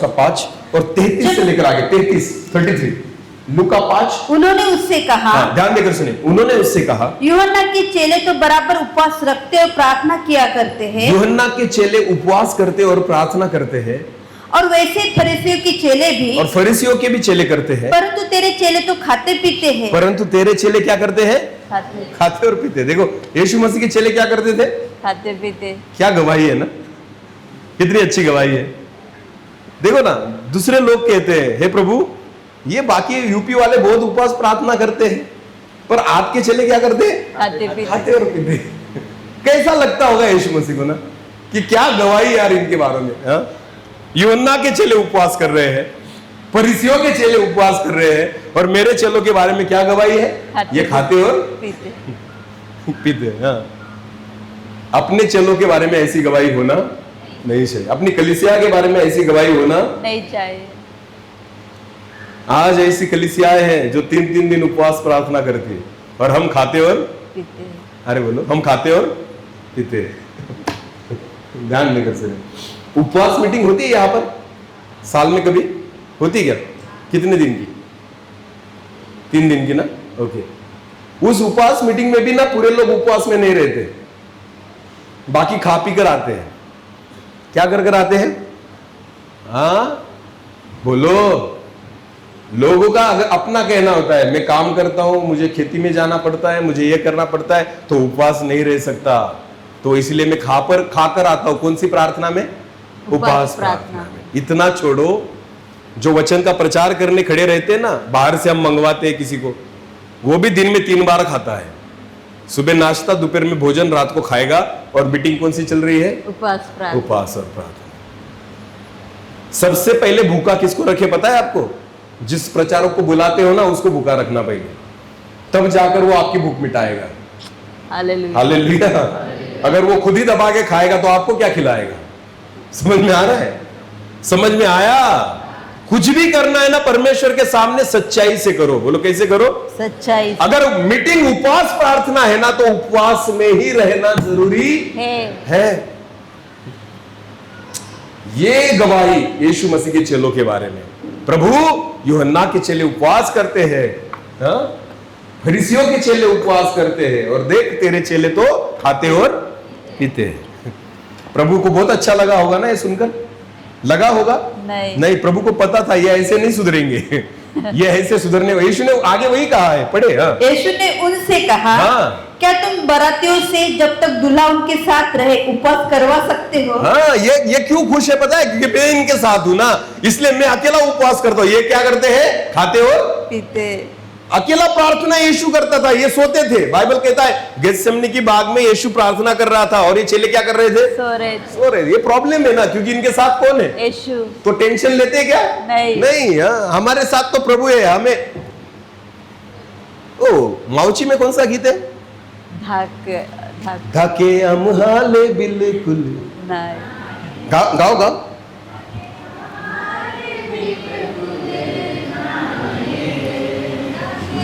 5 और 33 से लेकर आगे। 33 लूका 5। उन्होंने उससे कहा, हाँ, ध्यान देकर सुने। उन्होंने उससे कहा, यूहन्ना के चेले तो बराबर उपवास रखते और प्रार्थना किया करते हैं, यूहन्ना के चेले उपवास करते और प्रार्थना करते हैं, और वैसे फरीसियों के चेले भी, और फरीसियों के भी चेले करते हैं, परंतु तेरे चेले तो खाते पीते हैं। परंतु तेरे चेले क्या करते हैं? खाते खाते और पीते। देखो यीशु मसीह के चेले क्या करते थे? खाते पीते। क्या गवाही है ना, कितनी अच्छी गवाही है। देखो ना, दूसरे लोग कहते हैं हे प्रभु, ये बाकी यूपी वाले बहुत उपवास प्रार्थना करते हैं, पर आपके चेले क्या करते हैं? खाते और पीते। कैसा लगता होगा यीशु मसीह को ना, कि क्या गवाही यार इनके बारे में। हाँ, यूहन्ना के चेले उपवास कर रहे हैं, फरीसियों के चेले उपवास कर रहे हैं, और मेरे चेलों के बारे में क्या गवाही है? ये खाते और पीते। हाँ, अपने चेलों के बारे में ऐसी गवाही होना नहीं चाहिए। अपनी कलीसिया के बारे में ऐसी गवाही होना नहीं चाहिए। आज ऐसी कलीसियाएं हैं जो 3-3 दिन उपवास प्रार्थना करती है, और हम खाते और पीते। अरे बोलो, हम खाते और पीते। ध्यान देकर सुने। उपवास मीटिंग होती है यहाँ पर साल में कभी होती क्या? कितने दिन की? 3 दिन की ना। ओके, उस उपवास मीटिंग में भी ना पूरे लोग उपवास में नहीं रहते, बाकी खा पी कर आते हैं। क्या कर कर आते हैं? हाँ बोलो। लोगों का अगर अपना कहना होता है, मैं काम करता हूं, मुझे खेती में जाना पड़ता है, मुझे ये करना पड़ता है, तो उपवास नहीं रह सकता, तो इसलिए मैं खाकर आता हूं। कौन सी प्रार्थना में? उपवास प्रार्थना में। इतना छोड़ो, जो वचन का प्रचार करने खड़े रहते हैं ना, बाहर से हम मंगवाते हैं किसी को, वो भी दिन में 3 बार खाता है। सुबह नाश्ता, दोपहर में भोजन, रात को खाएगा। और मीटिंग कौन सी चल रही है? उपवास और प्रार्थना। सबसे पहले भूखा किसको रखे पता है आपको? जिस प्रचारक को बुलाते हो ना, उसको भूखा रखना पहले, तब जाकर वो आपकी भूख मिटाएगा। हालेलुया। अगर वो खुद ही दबा के खाएगा तो आपको क्या खिलाएगा? समझ में आ रहा है? समझ में आया? कुछ भी करना है ना परमेश्वर के सामने सच्चाई से करो। बोलो कैसे करो? सच्चाई। अगर मीटिंग उपवास प्रार्थना है ना, तो उपवास में ही रहना जरूरी है। ये गवाही यीशु मसीह के चेलों के बारे में। प्रभु, यूहन्ना के चेले उपवास करते हैं, हाँ? फरीसियों के चेले उपवास करते हैं, और देख तेरे चेले तो खाते और पीते हैं। प्रभु को बहुत अच्छा लगा होगा ना ये सुनकर? लगा होगा? नहीं, प्रभु को पता था ये ऐसे नहीं सुधरेंगे। ये ऐसे सुधरने। यीशु ने आगे वही कहा है, पढ़े। हाँ, यीशु ने उनसे कहा, हाँ, क्या तुम बरातियों से जब तक दूल्हा उनके साथ रहे उपवास करवा सकते हो? हाँ, ये क्यों खुश है पता है? क्योंकि मैं इनके साथ हूं ना, इसलिए मैं अकेला उपवास करता हूं। ये क्या करते हैं? खाते और पीते। अकेला प्रार्थना यीशु करता था, ये सोते थे। बाइबल कहता है गेत्सेमनी की बाग में यीशु प्रार्थना कर रहा था, और ये चेले क्या कर रहे थे? सो रहे। ये प्रॉब्लम है ना, क्योंकि इनके साथ कौन है? यीशु। तो टेंशन लेते क्या? नहीं। हाँ, हमारे साथ तो प्रभु है। हमें माउची में कौन सा गीत है? धाके धाके हम हाले बिल्कुल। नहीं गाओ गाओ।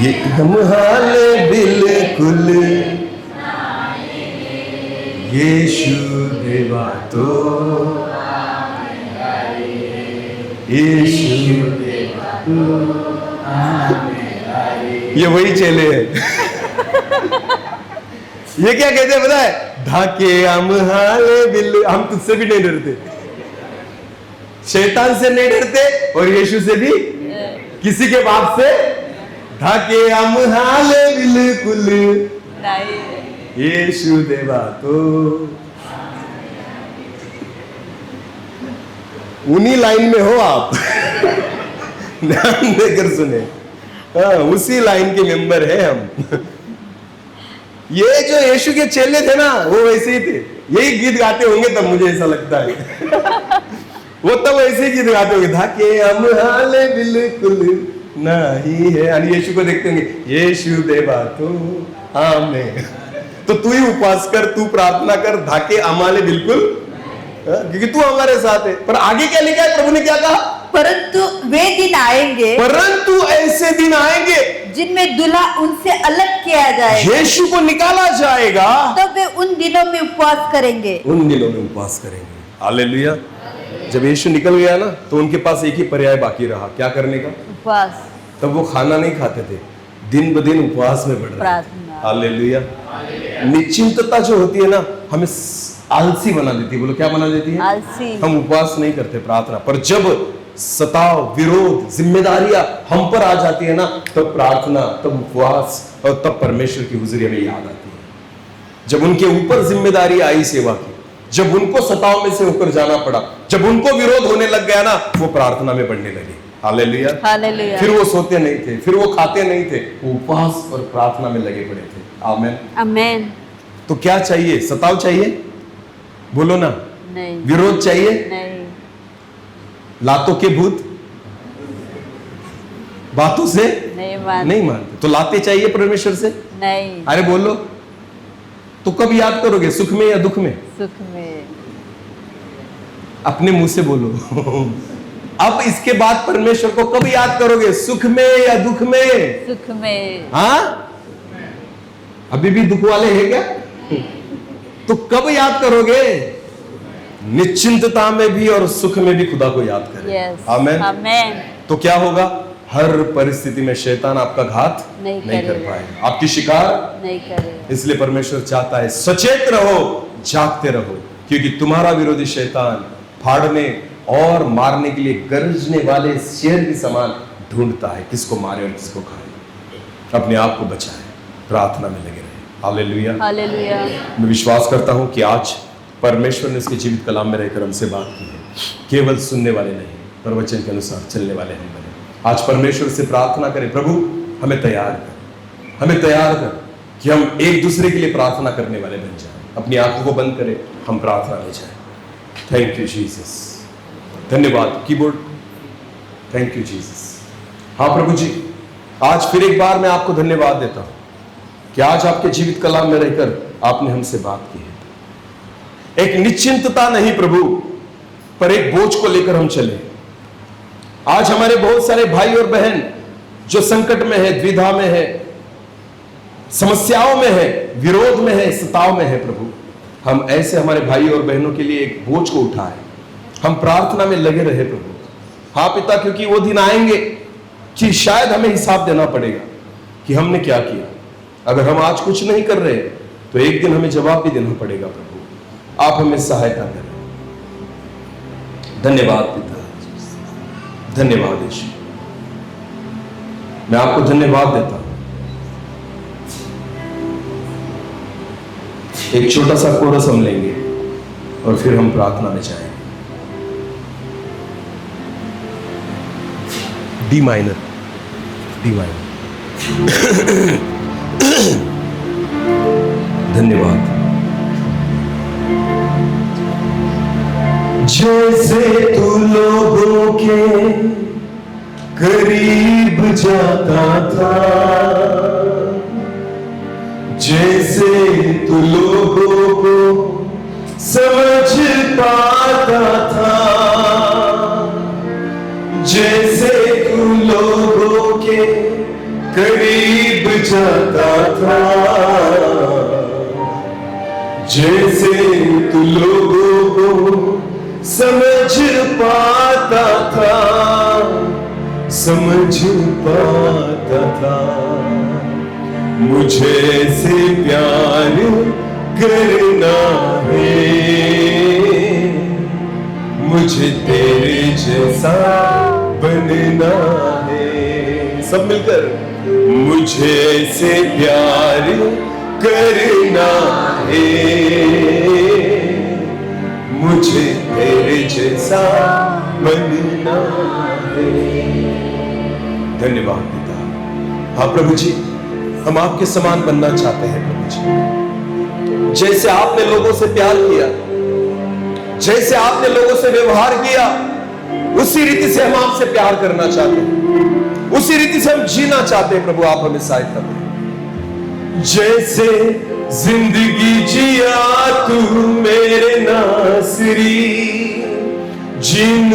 ये हम हाले बिल्कुल यीशु देवा तो यीशु देवा तो। ये वही चेले हैं। ये क्या कहते हैं पता है? धाके हम हाले बिल्कुल। हम तुझसे भी नहीं डरते, शैतान से नहीं डरते और यीशु से भी, किसी के बाप से। धाके हम हाले बिल्कुल नहीं यीशु देवा तो। उन्हीं लाइन में हो आप। ध्यान देकर सुने। हाँ, उसी लाइन के मेंबर है हम। ये जो यीशु के चेले थे ना, वो वैसे ही थे। यही गीत गाते होंगे तब, मुझे ऐसा लगता है। वो तब वैसे ही गीत गाते होंगे, धाके हम हाले बिल्कुल नहीं है। यानी यीशु को देखते होंगे, यीशु देवा तो आमेन। तो तू ही उपवास कर, तू प्रार्थना कर, धाके अमाले बिल्कुल, क्योंकि तू हमारे साथ है। पर आगे क्या लिखा है? प्रभु ने क्या कहा? परंतु वे दिन आएंगे, परंतु ऐसे दिन आएंगे जिनमें दूल्हा उनसे अलग किया जाएगा, यीशु को निकाला जाएगा, तो वे उन दिनों में उपवास करेंगे। उन दिनों में उपवास करेंगे। हालेलुया। जब यीशु निकल गया ना, तो उनके पास एक ही पर्याय बाकी रहा, क्या करने का? उपवास, तब वो खाना नहीं खाते थे, दिन ब दिन उपवास में बढ़ रहे थे। प्रार्थना। हालेलुया। निश्चिंतता जो होती है ना, हमें आलसी बना देती है। बोलो क्या बना देती है? आलसी। हम उपवास नहीं करते, प्रार्थना। पर जब सताव, विरोध, जिम्मेदारियां हम पर आ जाती है ना, तब प्रार्थना, तब उपवास और तब परमेश्वर की हुजूरी हमें याद आती है। जब उनके ऊपर जिम्मेदारी आई सेवा की, जब उनको सताव में से होकर जाना पड़ा, जब उनको विरोध होने लग गया ना, वो प्रार्थना में बढ़ने लगे। हालेलुया। हालेलुया। फिर वो सोते नहीं थे, फिर वो खाते नहीं थे, वो उपवास और प्रार्थना में लगे पड़े थे। आमेन। आमेन। तो क्या चाहिए? सताव चाहिए? बोलो ना। नहीं। विरोध चाहिए? नहीं। लातों के भूत बातों से नहीं नहीं मानते, तो लाते चाहिए परमेश्वर से? नहीं। अरे बोलो। तो कब याद करोगे? सुख में या दुख में? सुख में। अपने मुंह से बोलो। अब इसके बाद परमेश्वर को कब याद करोगे? सुख में या दुख में? सुख में। हाँ, अभी भी दुख वाले हैं क्या? तो कब याद करोगे? निश्चिंतता में भी और सुख में भी खुदा को याद करें। यस। आमेन। आमेन। तो क्या होगा? हर परिस्थिति में शैतान आपका घात नहीं कर करेगा। पाएगा, आपकी शिकार नहीं करे। इसलिए परमेश्वर चाहता है सचेत रहो, जागते रहो, क्योंकि तुम्हारा विरोधी शैतान फाड़ने और मारने के लिए गरजने वाले शेर के समान ढूंढता है, किसको मारे और किसको खाए। अपने आप को बचाए, प्रार्थना में लगे रहे। हालेलुया। हालेलुया। मैं विश्वास करता हूं कि आज परमेश्वर ने उसके जीवित कलाम में रहकर हमसे बात की है। केवल सुनने वाले नहीं, पर वचन के अनुसार चलने वाले हम बने। आज परमेश्वर से प्रार्थना करें, प्रभु हमें तैयार कर, हमें तैयार कर कि हम एक दूसरे के लिए प्रार्थना करने वाले बन जाएं। अपनी आंखों को बंद करें, हम प्रार्थना में जाएं। Thank you Jesus. धन्यवाद कीबोर्ड। Thank you Jesus. हाँ प्रभु जी, आज फिर एक बार मैं आपको धन्यवाद देता हूं कि आज आपके जीवित कलाम में रहकर आपने हमसे बात की है। एक निश्चिंतता नहीं प्रभु, पर एक बोझ को लेकर हम चले। आज हमारे बहुत सारे भाई और बहन जो संकट में है, द्विधा में है, समस्याओं में है, विरोध में है, सताव में है प्रभु, हम ऐसे हमारे भाई और बहनों के लिए एक बोझ को उठाए, हम प्रार्थना में लगे रहे प्रभु। हाँ पिता, क्योंकि वो दिन आएंगे कि शायद हमें हिसाब देना पड़ेगा कि हमने क्या किया। अगर हम आज कुछ नहीं कर रहे तो एक दिन हमें जवाब भी देना पड़ेगा प्रभु। आप हमें सहायता करें। धन्यवाद पिता, धन्यवाद यीशु। मैं आपको धन्यवाद देता हूं। एक छोटा सा कोरस हम लेंगे और फिर हम प्रार्थना में जाएंगे। D minor, D minor. धन्यवाद। जैसे तू लोगों के करीब जाता था, जैसे जैसे तू लोगों को समझ पाता था, समझ पाता था, मुझे से प्यार करना है, मुझे तेरे जैसा बनना है। सब मिलकर, मुझे से प्यार करना है, मुझे तेरे जैसा बनना है। धन्यवाद पिता। हाँ प्रभु जी, हम आपके समान बनना चाहते हैं प्रभु जी। जैसे आपने लोगों से प्यार किया, जैसे आपने लोगों से व्यवहार किया, उसी रीति से हम आपसे प्यार करना चाहते हैं, उसी रीति से हम जीना चाहते हैं प्रभु। आप हमें सहायता करें। जैसे जिंदगी जिया तू मेरे नासरी, जिन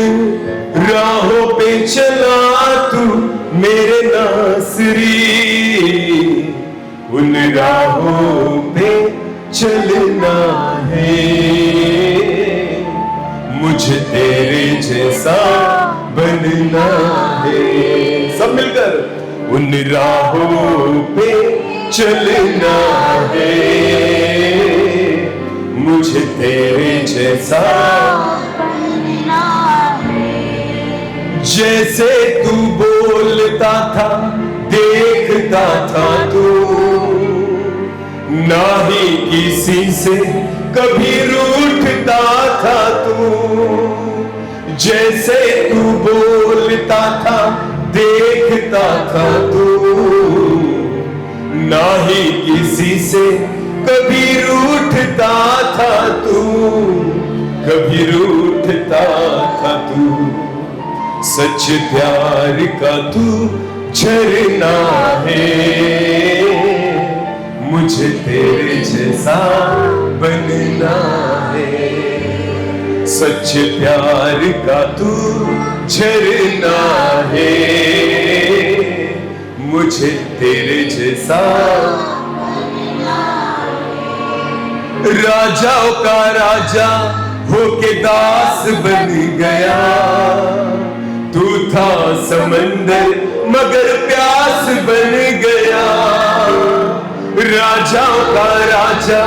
राहों पे चला तू मेरे नासरी, उन राहों पे चलना है, मुझे तेरे जैसा बनना है। सब मिलकर, उन राहों पे चलना है, मुझे तेरे जैसा बनना है। जैसे तू बोलता था देखता था तू, ना ही किसी से कभी रूठता था तू। जैसे तू बोलता था देखता था तू, ना ही किसी से कभी रूठता था तू, कभी रूठता था तू। सच प्यार का तू झरना है, मुझे तेरे जैसा बनना है। सच प्यार का तू झरना है, मुझे तेरे जैसा बनना है। राजाओं का राजा होके दास बन गया, तू था समंदर मगर प्यास बन गया। राजाओं का राजा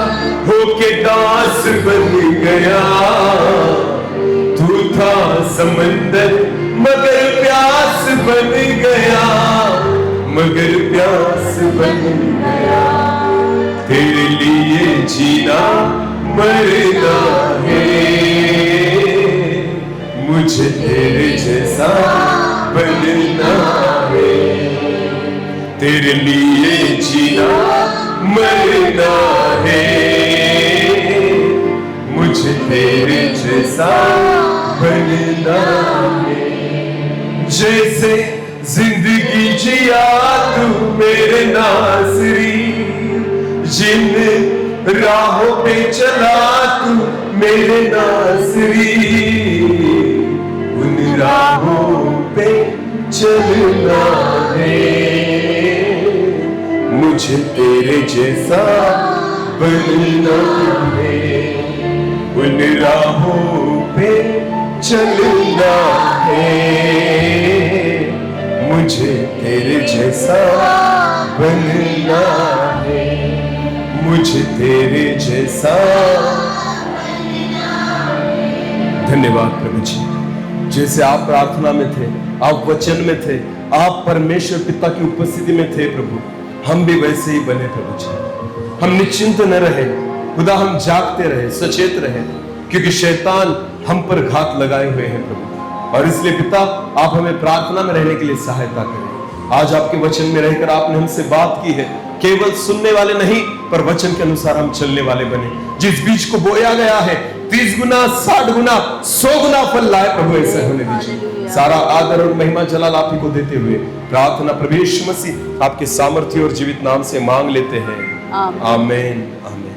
होके दास बन गया, तू था समंदर मगर प्यास बन गया, मगर प्यास बन गया। तेरे लिए जीना मरना है, मुझे तेरे जैसा बनना है। तेरे लिए जीना मरना है, मुझे तेरे जैसा बनना है। जैसे जिंदगी जिया तू मेरे नासरी, जिन राहों पे चला तू मेरे नासरी, उन राहों पे चलना है, मुझे तेरे जैसा बनना है। उन राहों पे चलना है, मुझे तेरे जैसा बनना है, मुझे तेरे जैसा बनना है। धन्यवाद प्रभु जी। जैसे आप प्रार्थना में थे, आप वचन में थे, आप परमेश्वर पिता की उपस्थिति में थे प्रभु, हम भी वैसे ही बने प्रभु जी। हम निश्चिंत न रहे खुदा, हम जागते रहे, सचेत रहे, क्योंकि शैतान हम पर घात लगाए हुए हैं प्रभु। और इसलिए पिता आप हमें प्रार्थना में रहने के लिए सहायता करें। आज आपके वचन में रहकर आपने हमसे बात की है, केवल सुनने वाले नहीं पर वचन के अनुसार हम चलने वाले बने। जिस बीज को बोया गया है 30 गुना 60 गुना 100 गुना फल लाए प्रभु, ऐसा होने दीजिए। सारा आदर और महिमा जलाल आप ही को देते हुए प्रार्थना प्रभु यीशु मसीह आपके सामर्थ्य और जीवित नाम से मांग लेते हैं। आमीन आमीन।